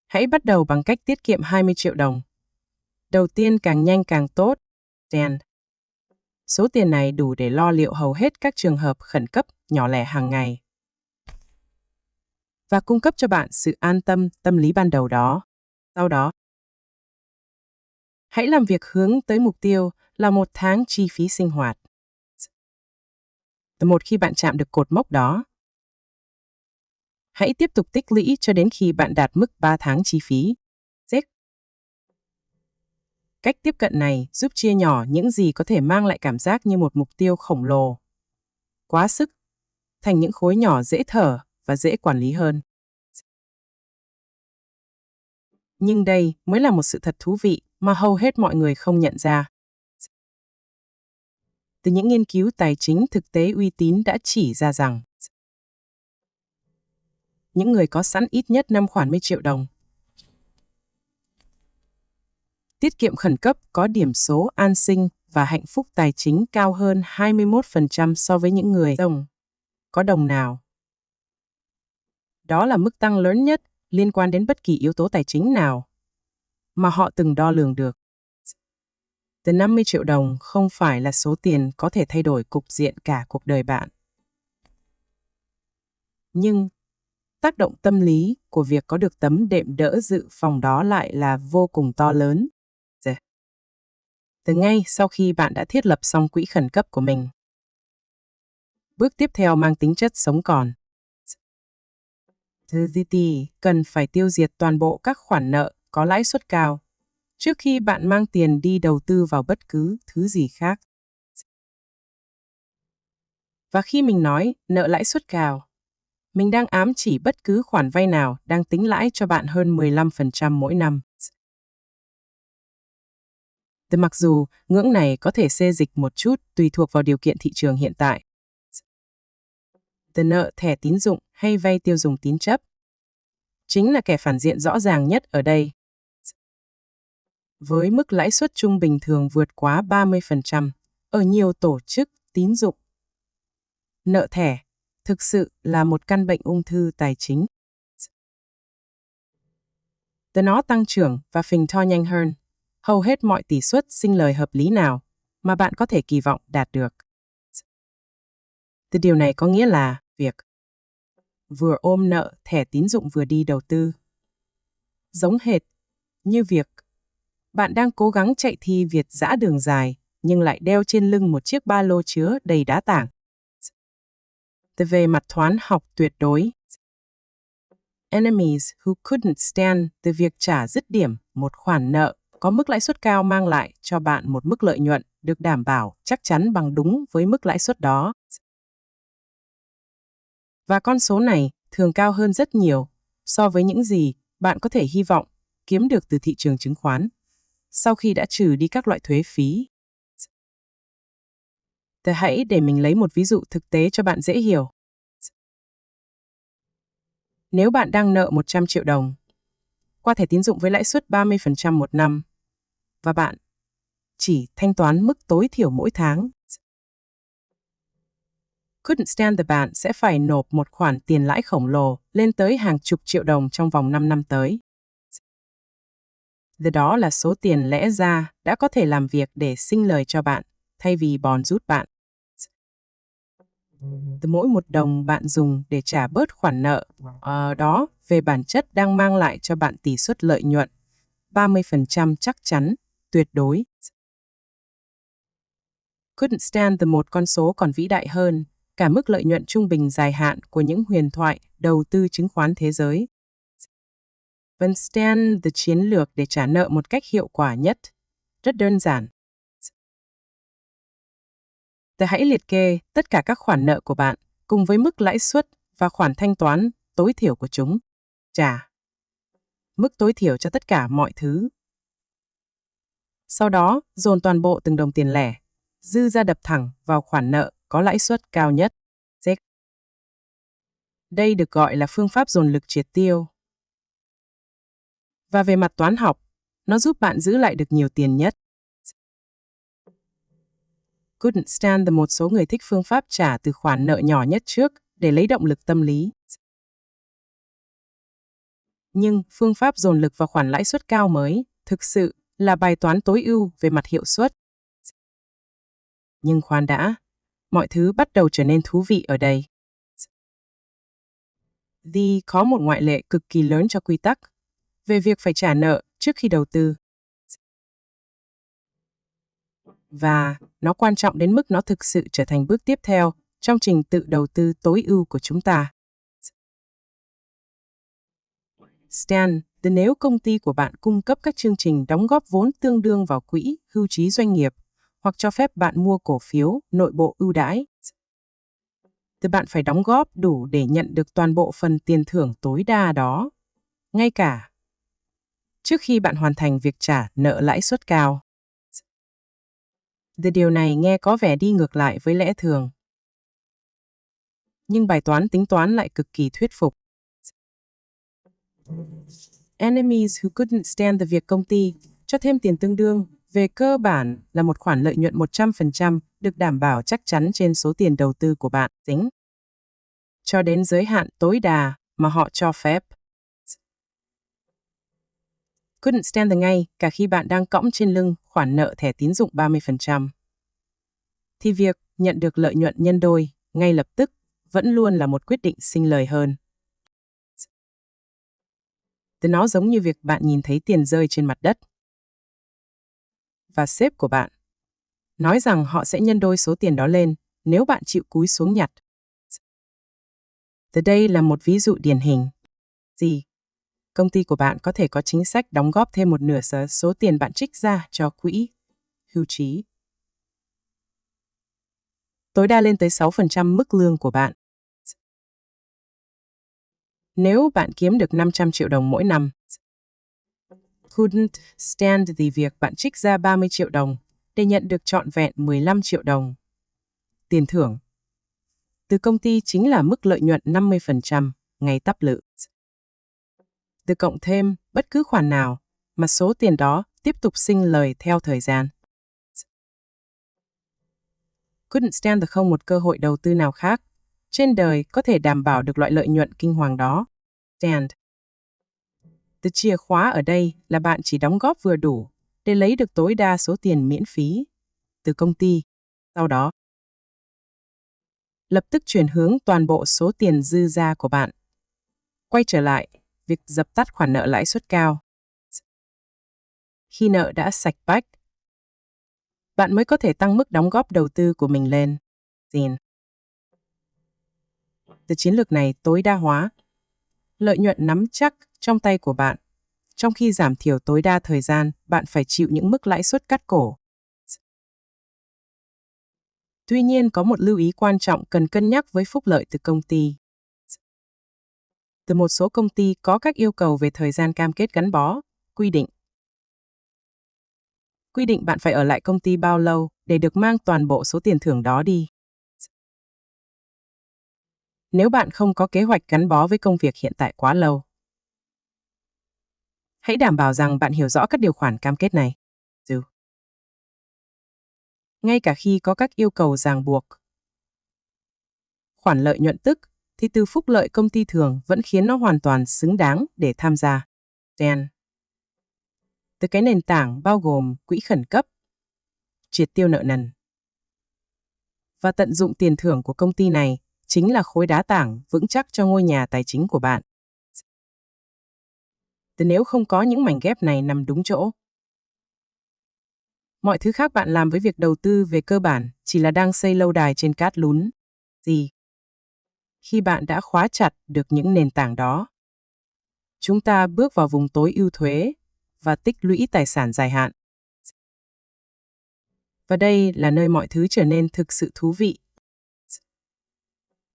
Hãy bắt đầu bằng cách tiết kiệm 20 triệu đồng. Đầu tiên càng nhanh càng tốt. Số tiền này đủ để lo liệu hầu hết các trường hợp khẩn cấp nhỏ lẻ hàng ngày và cung cấp cho bạn sự an tâm tâm lý ban đầu đó. Sau đó, hãy làm việc hướng tới mục tiêu là 1 tháng chi phí sinh hoạt. Một khi bạn chạm được cột mốc đó, hãy tiếp tục tích lũy cho đến khi bạn đạt mức 3 tháng chi phí. Cách tiếp cận này giúp chia nhỏ những gì có thể mang lại cảm giác như một mục tiêu khổng lồ, quá sức, thành những khối nhỏ dễ thở và dễ quản lý hơn. Nhưng đây mới là một sự thật thú vị mà hầu hết mọi người không nhận ra. Từ những nghiên cứu tài chính thực tế uy tín đã chỉ ra rằng những người có sẵn ít nhất 5 khoản 10 triệu đồng tiết kiệm khẩn cấp có điểm số an sinh và hạnh phúc tài chính cao hơn 21% so với những người không có đồng nào. Đó là mức tăng lớn nhất liên quan đến bất kỳ yếu tố tài chính nào mà họ từng đo lường được. Từ 50 triệu đồng không phải là số tiền có thể thay đổi cục diện cả cuộc đời bạn. Nhưng tác động tâm lý của việc có được tấm đệm đỡ dự phòng đó lại là vô cùng to lớn. Từ ngay sau khi bạn đã thiết lập xong quỹ khẩn cấp của mình, bước tiếp theo mang tính chất sống còn. Cần phải tiêu diệt toàn bộ các khoản nợ có lãi suất cao trước khi bạn mang tiền đi đầu tư vào bất cứ thứ gì khác. Và khi mình nói nợ lãi suất cao, mình đang ám chỉ bất cứ khoản vay nào đang tính lãi cho bạn hơn 15% mỗi năm. Mặc dù ngưỡng này có thể xê dịch một chút tùy thuộc vào điều kiện thị trường hiện tại. Nợ thẻ tín dụng hay vay tiêu dùng tín chấp chính là kẻ phản diện rõ ràng nhất ở đây. Với mức lãi suất trung bình thường vượt quá 30% ở nhiều tổ chức tín dụng, nợ thẻ thực sự là một căn bệnh ung thư tài chính. Nó tăng trưởng và phình to nhanh hơn hầu hết mọi tỷ suất sinh lời hợp lý nào mà bạn có thể kỳ vọng đạt được. Điều này có nghĩa là việc vừa ôm nợ thẻ tín dụng vừa đi đầu tư. Giống hệt như việc bạn đang cố gắng chạy thi Việt dã đường dài nhưng lại đeo trên lưng một chiếc ba lô chứa đầy đá tảng. Về mặt toán học tuyệt đối, enemies who couldn't stand việc trả dứt điểm một khoản nợ có mức lãi suất cao mang lại cho bạn một mức lợi nhuận được đảm bảo chắc chắn bằng đúng với mức lãi suất đó. Và con số này thường cao hơn rất nhiều so với những gì bạn có thể hy vọng kiếm được từ thị trường chứng khoán sau khi đã trừ đi các loại thuế phí. Hãy để mình lấy một ví dụ thực tế cho bạn dễ hiểu. Nếu bạn đang nợ 100 triệu đồng qua thẻ tín dụng với lãi suất 30% một năm và bạn chỉ thanh toán mức tối thiểu mỗi tháng, couldn't stand bạn sẽ phải nộp một khoản tiền lãi khổng lồ lên tới hàng chục triệu đồng trong vòng 5 năm tới. Đó là số tiền lẽ ra đã có thể làm việc để sinh lời cho bạn thay vì bòn rút bạn. Mỗi một đồng bạn dùng để trả bớt khoản nợ đó về bản chất đang mang lại cho bạn tỷ suất lợi nhuận 30% chắc chắn, tuyệt đối. Couldn't stand một con số còn vĩ đại hơn cả mức lợi nhuận trung bình dài hạn của những huyền thoại đầu tư chứng khoán thế giới. Stand chiến lược để trả nợ một cách hiệu quả nhất. Rất đơn giản. Hãy liệt kê tất cả các khoản nợ của bạn cùng với mức lãi suất và khoản thanh toán tối thiểu của chúng. Trả mức tối thiểu cho tất cả mọi thứ. Sau đó, dồn toàn bộ từng đồng tiền lẻ, dư ra đập thẳng vào khoản nợ có lãi suất cao nhất. Đây được gọi là phương pháp dồn lực triệt tiêu. Và về mặt toán học, nó giúp bạn giữ lại được nhiều tiền nhất. Couldn't stand một số người thích phương pháp trả từ khoản nợ nhỏ nhất trước để lấy động lực tâm lý. Nhưng phương pháp dồn lực vào khoản lãi suất cao mới thực sự là bài toán tối ưu về mặt hiệu suất. Nhưng khoan đã, mọi thứ bắt đầu trở nên thú vị ở đây. Có một ngoại lệ cực kỳ lớn cho quy tắc về việc phải trả nợ trước khi đầu tư. Và nó quan trọng đến mức nó thực sự trở thành bước tiếp theo trong trình tự đầu tư tối ưu của chúng ta. Nếu công ty của bạn cung cấp các chương trình đóng góp vốn tương đương vào quỹ hưu trí doanh nghiệp hoặc cho phép bạn mua cổ phiếu nội bộ ưu đãi, bạn phải đóng góp đủ để nhận được toàn bộ phần tiền thưởng tối đa đó, ngay cả trước khi bạn hoàn thành việc trả nợ lãi suất cao. Điều này nghe có vẻ đi ngược lại với lẽ thường. Nhưng bài toán tính toán lại cực kỳ thuyết phục. Enemies who couldn't stand việc công ty cho thêm tiền tương đương, về cơ bản là một khoản lợi nhuận 100% được đảm bảo chắc chắn trên số tiền đầu tư của bạn tính cho đến giới hạn tối đa mà họ cho phép. Couldn't stand ngay cả khi bạn đang cõng trên lưng khoản nợ thẻ tín dụng 30%. Thì việc nhận được lợi nhuận nhân đôi ngay lập tức vẫn luôn là một quyết định sinh lời hơn. Nó giống như việc bạn nhìn thấy tiền rơi trên mặt đất và sếp của bạn nói rằng họ sẽ nhân đôi số tiền đó lên nếu bạn chịu cúi xuống nhặt. Đây là một ví dụ điển hình. Công ty của bạn có thể có chính sách đóng góp thêm một nửa số tiền bạn trích ra cho quỹ hưu trí. tối đa lên tới 6% mức lương của bạn. Nếu bạn kiếm được 500 triệu đồng mỗi năm, couldn't stand the việc bạn trích ra 30 triệu đồng để nhận được trọn vẹn 15 triệu đồng. Tiền thưởng từ công ty chính là mức lợi nhuận 50% ngày tắp lự. Từ cộng thêm bất cứ khoản nào mà số tiền đó tiếp tục sinh lời theo thời gian. Couldn't stand the không một cơ hội đầu tư nào khác trên đời có thể đảm bảo được loại lợi nhuận kinh hoàng đó. Stand. Từ chìa khóa ở đây là bạn chỉ đóng góp vừa đủ để lấy được tối đa số tiền miễn phí từ công ty. Sau đó, lập tức chuyển hướng toàn bộ số tiền dư ra của bạn. Quay trở lại, việc dập tắt khoản nợ lãi suất cao. Khi nợ đã sạch bách, bạn mới có thể tăng mức đóng góp đầu tư của mình lên. Từ chiến lược này tối đa hóa, lợi nhuận nắm chắc trong tay của bạn, trong khi giảm thiểu tối đa thời gian bạn phải chịu những mức lãi suất cắt cổ. Tuy nhiên có một lưu ý quan trọng cần cân nhắc với phúc lợi từ công ty. Từ một số công ty có các yêu cầu về thời gian cam kết gắn bó, quy định bạn phải ở lại công ty bao lâu để được mang toàn bộ số tiền thưởng đó đi. Nếu bạn không có kế hoạch gắn bó với công việc hiện tại quá lâu, hãy đảm bảo rằng bạn hiểu rõ các điều khoản cam kết này. Ngay cả khi có các yêu cầu ràng buộc, khoản lợi nhuận thì từ phúc lợi công ty thường vẫn khiến nó hoàn toàn xứng đáng để tham gia. Từ cái nền tảng bao gồm quỹ khẩn cấp, triệt tiêu nợ nần và tận dụng tiền thưởng của công ty này chính là khối đá tảng vững chắc cho ngôi nhà tài chính của bạn. Nếu không có những mảnh ghép này nằm đúng chỗ, mọi thứ khác bạn làm với việc đầu tư về cơ bản chỉ là đang xây lâu đài trên cát lún. Khi bạn đã khóa chặt được những nền tảng đó, chúng ta bước vào vùng tối ưu thuế và tích lũy tài sản dài hạn. Và đây là nơi mọi thứ trở nên thực sự thú vị.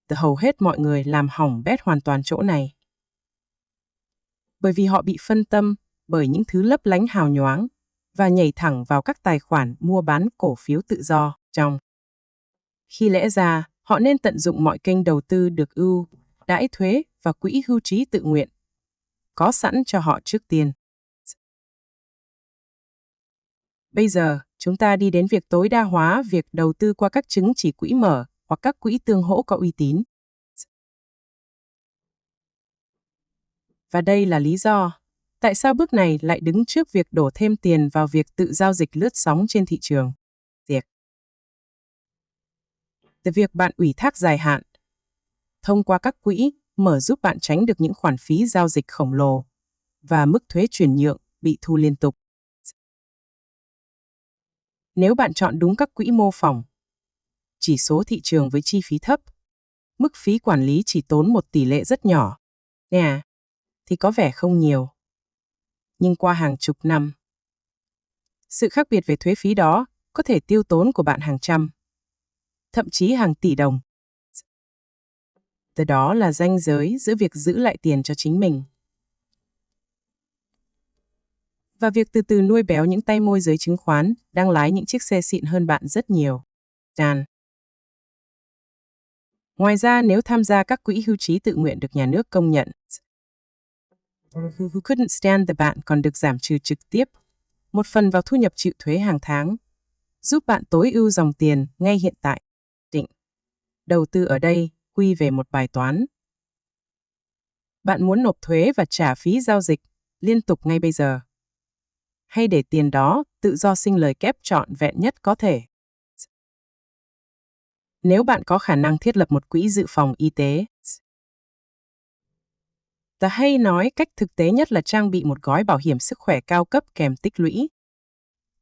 Hầu hết mọi người làm hỏng bét hoàn toàn chỗ này, bởi vì họ bị phân tâm bởi những thứ lấp lánh hào nhoáng và nhảy thẳng vào các tài khoản mua bán cổ phiếu tự do trong. Khi lẽ ra, họ nên tận dụng mọi kênh đầu tư được ưu đãi thuế và quỹ hưu trí tự nguyện có sẵn cho họ trước tiên. Bây giờ, chúng ta đi đến việc tối đa hóa việc đầu tư qua các chứng chỉ quỹ mở hoặc các quỹ tương hỗ có uy tín. Và đây là lý do tại sao bước này lại đứng trước việc đổ thêm tiền vào việc tự giao dịch lướt sóng trên thị trường. Từ việc bạn ủy thác dài hạn, thông qua các quỹ mở giúp bạn tránh được những khoản phí giao dịch khổng lồ và mức thuế chuyển nhượng bị thu liên tục. Nếu bạn chọn đúng các quỹ mô phỏng, chỉ số thị trường với chi phí thấp, mức phí quản lý chỉ tốn một tỷ lệ rất nhỏ, thì có vẻ không nhiều. Nhưng qua hàng chục năm, sự khác biệt về thuế phí đó có thể tiêu tốn của bạn hàng trăm, thậm chí hàng tỷ đồng. Từ đó là ranh giới giữa việc giữ lại tiền cho chính mình và việc từ từ nuôi béo những tay môi giới chứng khoán đang lái những chiếc xe xịn hơn bạn rất nhiều. Ngoài ra, nếu tham gia các quỹ hưu trí tự nguyện được nhà nước công nhận, couldn't stand bạn còn được giảm trừ trực tiếp một phần vào thu nhập chịu thuế hàng tháng, giúp bạn tối ưu dòng tiền ngay hiện tại. Đầu tư ở đây quy về một bài toán. Bạn muốn nộp thuế và trả phí giao dịch liên tục ngay bây giờ, hay để tiền đó tự do sinh lời kép trọn vẹn nhất có thể? Nếu bạn có khả năng thiết lập một quỹ dự phòng y tế, ta hay nói cách thực tế nhất là trang bị một gói bảo hiểm sức khỏe cao cấp kèm tích lũy,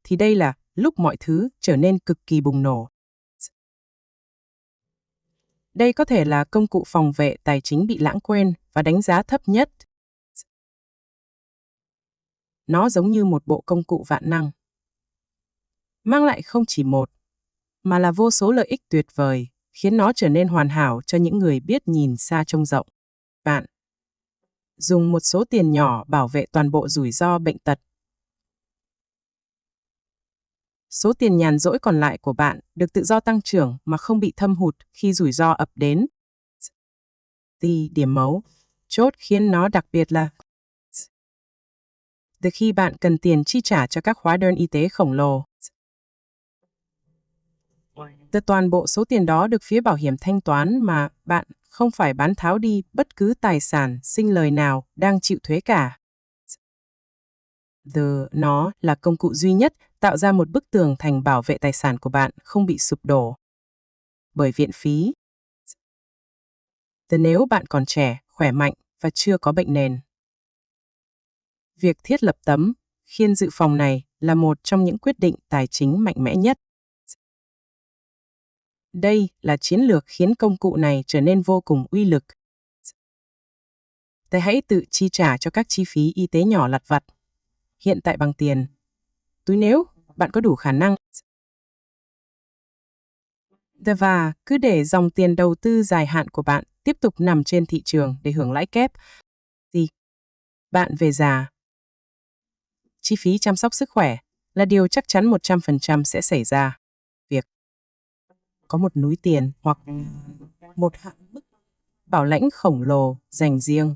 thì đây là lúc mọi thứ trở nên cực kỳ bùng nổ. Đây có thể là công cụ phòng vệ tài chính bị lãng quên và đánh giá thấp nhất. Nó giống như một bộ công cụ vạn năng, mang lại không chỉ một, mà là vô số lợi ích tuyệt vời, khiến nó trở nên hoàn hảo cho những người biết nhìn xa trông rộng. Bạn dùng một số tiền nhỏ bảo vệ toàn bộ rủi ro bệnh tật. Số tiền nhàn rỗi còn lại của bạn được tự do tăng trưởng mà không bị thâm hụt khi rủi ro ập đến. Điểm mấu chốt khiến nó đặc biệt là từ khi bạn cần tiền chi trả cho các hóa đơn y tế khổng lồ. Từ toàn bộ số tiền đó được phía bảo hiểm thanh toán mà bạn không phải bán tháo đi bất cứ tài sản sinh lời nào đang chịu thuế cả. Nó là công cụ duy nhất tạo ra một bức tường thành bảo vệ tài sản của bạn không bị sụp đổ bởi viện phí. Nếu bạn còn trẻ, khỏe mạnh và chưa có bệnh nền. Việc thiết lập tấm khiên dự phòng này là một trong những quyết định tài chính mạnh mẽ nhất. Đây là chiến lược khiến công cụ này trở nên vô cùng uy lực. Hãy tự chi trả cho các chi phí y tế nhỏ lặt vặt, hiện tại bằng tiền, túi nếu bạn có đủ khả năng. Và cứ để dòng tiền đầu tư dài hạn của bạn tiếp tục nằm trên thị trường để hưởng lãi kép. Bạn về già. Chi phí chăm sóc sức khỏe là điều chắc chắn 100% sẽ xảy ra. Việc có một núi tiền hoặc một hạn mức bảo lãnh khổng lồ dành riêng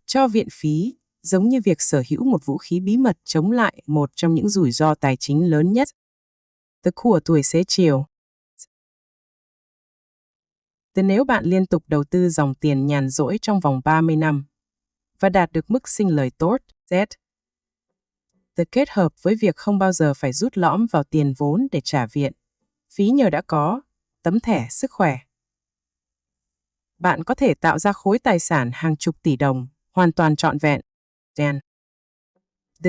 cho viện phí, giống như việc sở hữu một vũ khí bí mật chống lại một trong những rủi ro tài chính lớn nhất của tuổi xế chiều. Nếu bạn liên tục đầu tư dòng tiền nhàn rỗi trong vòng 30 năm và đạt được mức sinh lời tốt, kết hợp với việc không bao giờ phải rút lõm vào tiền vốn để trả viện phí nhờ đã có tấm thẻ sức khỏe, bạn có thể tạo ra khối tài sản hàng chục tỷ đồng hoàn toàn trọn vẹn.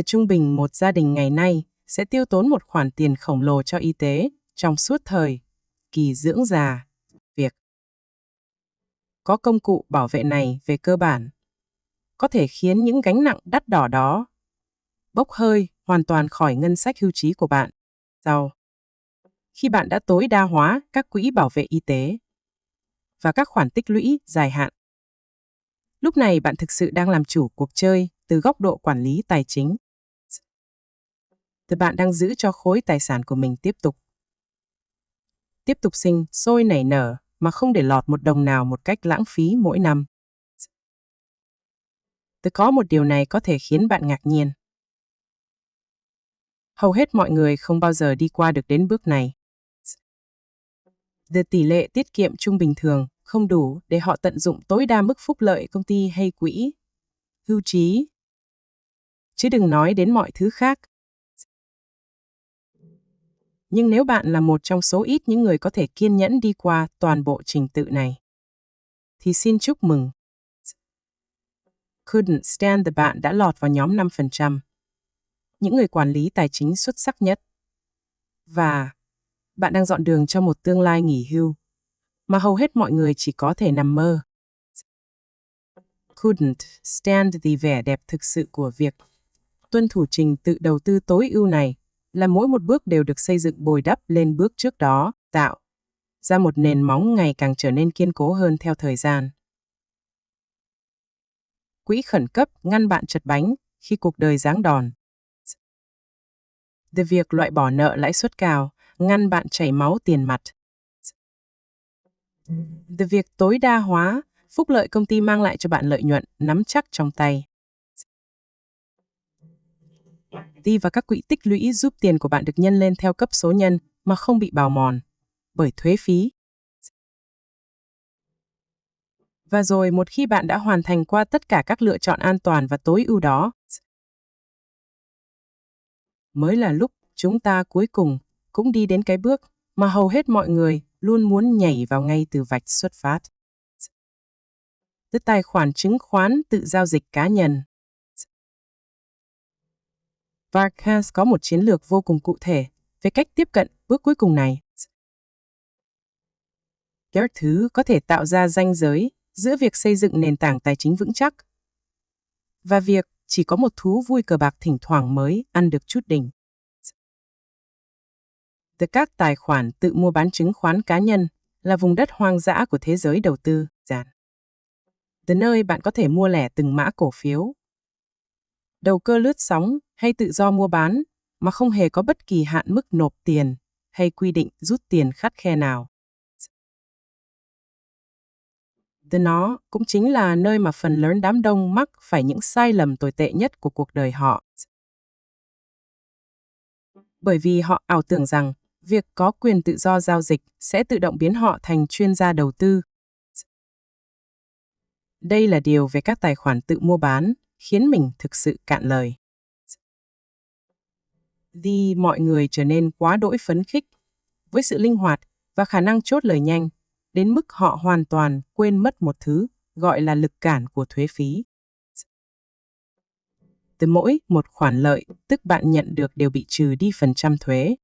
Trung bình một gia đình ngày nay sẽ tiêu tốn một khoản tiền khổng lồ cho y tế trong suốt thời kỳ dưỡng già. Việc có công cụ bảo vệ này về cơ bản có thể khiến những gánh nặng đắt đỏ đó bốc hơi hoàn toàn khỏi ngân sách hưu trí của bạn. Khi bạn đã tối đa hóa các quỹ bảo vệ y tế và các khoản tích lũy dài hạn, lúc này bạn thực sự đang làm chủ cuộc chơi từ góc độ quản lý tài chính. Bạn đang giữ cho khối tài sản của mình tiếp tục sinh sôi nảy nở mà không để lọt một đồng nào một cách lãng phí mỗi năm. Có một điều này có thể khiến bạn ngạc nhiên. Hầu hết mọi người không bao giờ đi qua được đến bước này. Tỷ lệ tiết kiệm trung bình thường không đủ để họ tận dụng tối đa mức phúc lợi công ty hay quỹ hưu trí, chứ đừng nói đến mọi thứ khác. Nhưng nếu bạn là một trong số ít những người có thể kiên nhẫn đi qua toàn bộ trình tự này, thì xin chúc mừng. Couldn't stand bạn đã lọt vào nhóm 5%. Những người quản lý tài chính xuất sắc nhất. Và bạn đang dọn đường cho một tương lai nghỉ hưu mà hầu hết mọi người chỉ có thể nằm mơ. Couldn't stand vẻ đẹp thực sự của việc tuân thủ trình tự đầu tư tối ưu này là mỗi một bước đều được xây dựng bồi đắp lên bước trước đó, tạo ra một nền móng ngày càng trở nên kiên cố hơn theo thời gian. Quỹ khẩn cấp ngăn bạn trật bánh khi cuộc đời giáng đòn. Việc loại bỏ nợ lãi suất cao ngăn bạn chảy máu tiền mặt. Việc tối đa hóa phúc lợi công ty mang lại cho bạn lợi nhuận nắm chắc trong tay. Và các quỹ tích lũy giúp tiền của bạn được nhân lên theo cấp số nhân mà không bị bào mòn bởi thuế phí. Và rồi một khi bạn đã hoàn thành qua tất cả các lựa chọn an toàn và tối ưu đó, mới là lúc chúng ta cuối cùng cũng đi đến cái bước mà hầu hết mọi người luôn muốn nhảy vào ngay từ vạch xuất phát. Tài khoản chứng khoán tự giao dịch cá nhân. Varkas có một chiến lược vô cùng cụ thể về cách tiếp cận bước cuối cùng này. Các thứ có thể tạo ra ranh giới giữa việc xây dựng nền tảng tài chính vững chắc và việc chỉ có một thú vui cờ bạc thỉnh thoảng mới ăn được chút đỉnh. Từ các tài khoản tự mua bán chứng khoán cá nhân là vùng đất hoang dã của thế giới đầu tư, từ nơi bạn có thể mua lẻ từng mã cổ phiếu, đầu cơ lướt sóng hay tự do mua bán mà không hề có bất kỳ hạn mức nộp tiền hay quy định rút tiền khắt khe nào. Từ nó cũng chính là nơi mà phần lớn đám đông mắc phải những sai lầm tồi tệ nhất của cuộc đời họ. Bởi vì họ ảo tưởng rằng việc có quyền tự do giao dịch sẽ tự động biến họ thành chuyên gia đầu tư. Đây là điều về các tài khoản tự mua bán khiến mình thực sự cạn lời. Vì mọi người trở nên quá đỗi phấn khích với sự linh hoạt và khả năng chốt lời nhanh, đến mức họ hoàn toàn quên mất một thứ gọi là lực cản của thuế phí. Từ mỗi một khoản lợi, tức bạn nhận được đều bị trừ đi phần trăm thuế.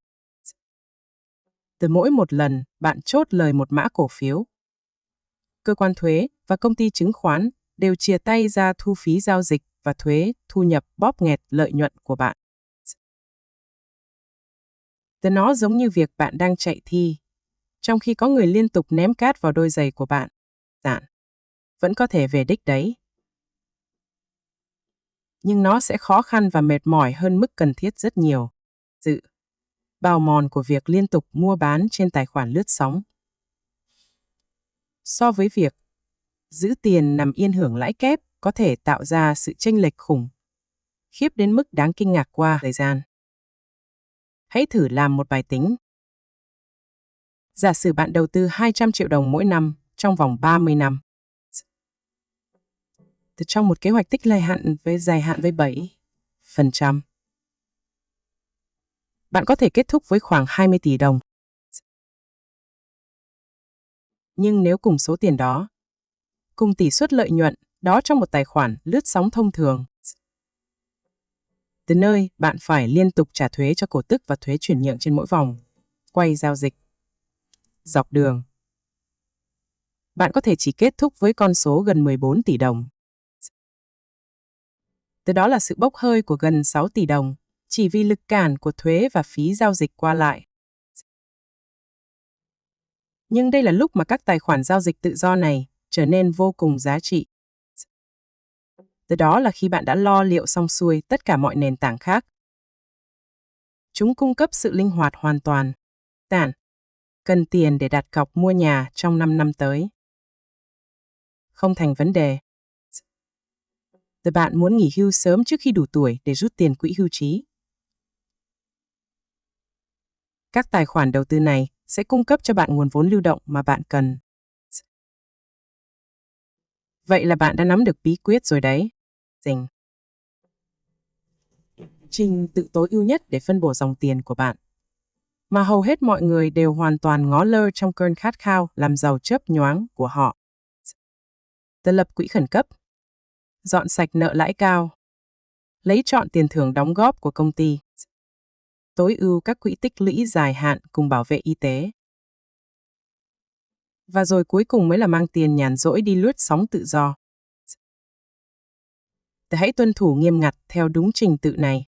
Từ mỗi một lần bạn chốt lời một mã cổ phiếu, cơ quan thuế và công ty chứng khoán đều chìa tay ra thu phí giao dịch và thuế thu nhập bóp nghẹt lợi nhuận của bạn. Từ nó giống như việc bạn đang chạy thi, trong khi có người liên tục ném cát vào đôi giày của bạn. Vẫn có thể về đích đấy. Nhưng nó sẽ khó khăn và mệt mỏi hơn mức cần thiết rất nhiều. Sự bào mòn của việc liên tục mua bán trên tài khoản lướt sóng, so với việc giữ tiền nằm yên hưởng lãi kép có thể tạo ra sự chênh lệch khủng khiếp đến mức đáng kinh ngạc qua thời gian. Hãy thử làm một bài tính. Giả sử bạn đầu tư 200 triệu đồng mỗi năm trong vòng 30 năm. Từ trong một kế hoạch tích dài hạn với 7%. Bạn có thể kết thúc với khoảng 20 tỷ đồng. Nhưng nếu cùng số tiền đó, cùng tỷ suất lợi nhuận đó trong một tài khoản lướt sóng thông thường, từ nơi bạn phải liên tục trả thuế cho cổ tức và thuế chuyển nhượng trên mỗi vòng quay giao dịch dọc đường, bạn có thể chỉ kết thúc với con số gần 14 tỷ đồng. Từ đó là sự bốc hơi của gần 6 tỷ đồng, chỉ vì lực cản của thuế và phí giao dịch qua lại. Nhưng đây là lúc mà các tài khoản giao dịch tự do này trở nên vô cùng giá trị. Từ đó là khi bạn đã lo liệu xong xuôi tất cả mọi nền tảng khác. Chúng cung cấp sự linh hoạt hoàn toàn. Cần tiền để đặt cọc mua nhà trong 5 năm tới. Không thành vấn đề. Từ bạn muốn nghỉ hưu sớm trước khi đủ tuổi để rút tiền quỹ hưu trí. Các tài khoản đầu tư này sẽ cung cấp cho bạn nguồn vốn lưu động mà bạn cần. Vậy là bạn đã nắm được bí quyết rồi đấy. Trình tự tối ưu nhất để phân bổ dòng tiền của bạn, mà hầu hết mọi người đều hoàn toàn ngó lơ trong cơn khát khao làm giàu chớp nhoáng của họ. Từ lập quỹ khẩn cấp, dọn sạch nợ lãi cao, lấy trọn tiền thưởng đóng góp của công ty, tối ưu các quỹ tích lũy dài hạn cùng bảo vệ y tế. Và rồi cuối cùng mới là mang tiền nhàn rỗi đi lướt sóng tự do. Hãy tuân thủ nghiêm ngặt theo đúng trình tự này.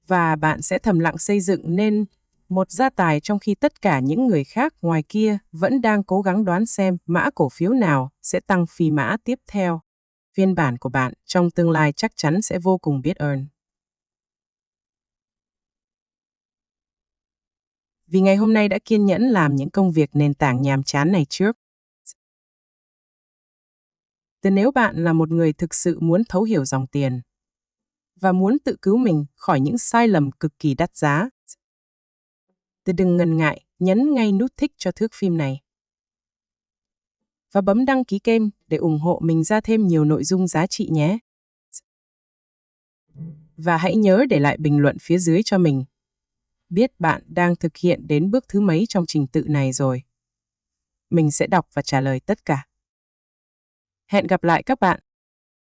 Và bạn sẽ thầm lặng xây dựng nên một gia tài trong khi tất cả những người khác ngoài kia vẫn đang cố gắng đoán xem mã cổ phiếu nào sẽ tăng phi mã tiếp theo. Phiên bản của bạn trong tương lai chắc chắn sẽ vô cùng biết ơn. Vì ngày hôm nay đã kiên nhẫn làm những công việc nền tảng nhàm chán này trước. Nếu bạn là một người thực sự muốn thấu hiểu dòng tiền và muốn tự cứu mình khỏi những sai lầm cực kỳ đắt giá, đừng ngần ngại nhấn ngay nút thích cho thước phim này và bấm đăng ký kênh để ủng hộ mình ra thêm nhiều nội dung giá trị nhé. Và hãy nhớ để lại bình luận phía dưới cho mình biết bạn đang thực hiện đến bước thứ mấy trong trình tự này rồi. Mình sẽ đọc và trả lời tất cả. Hẹn gặp lại các bạn.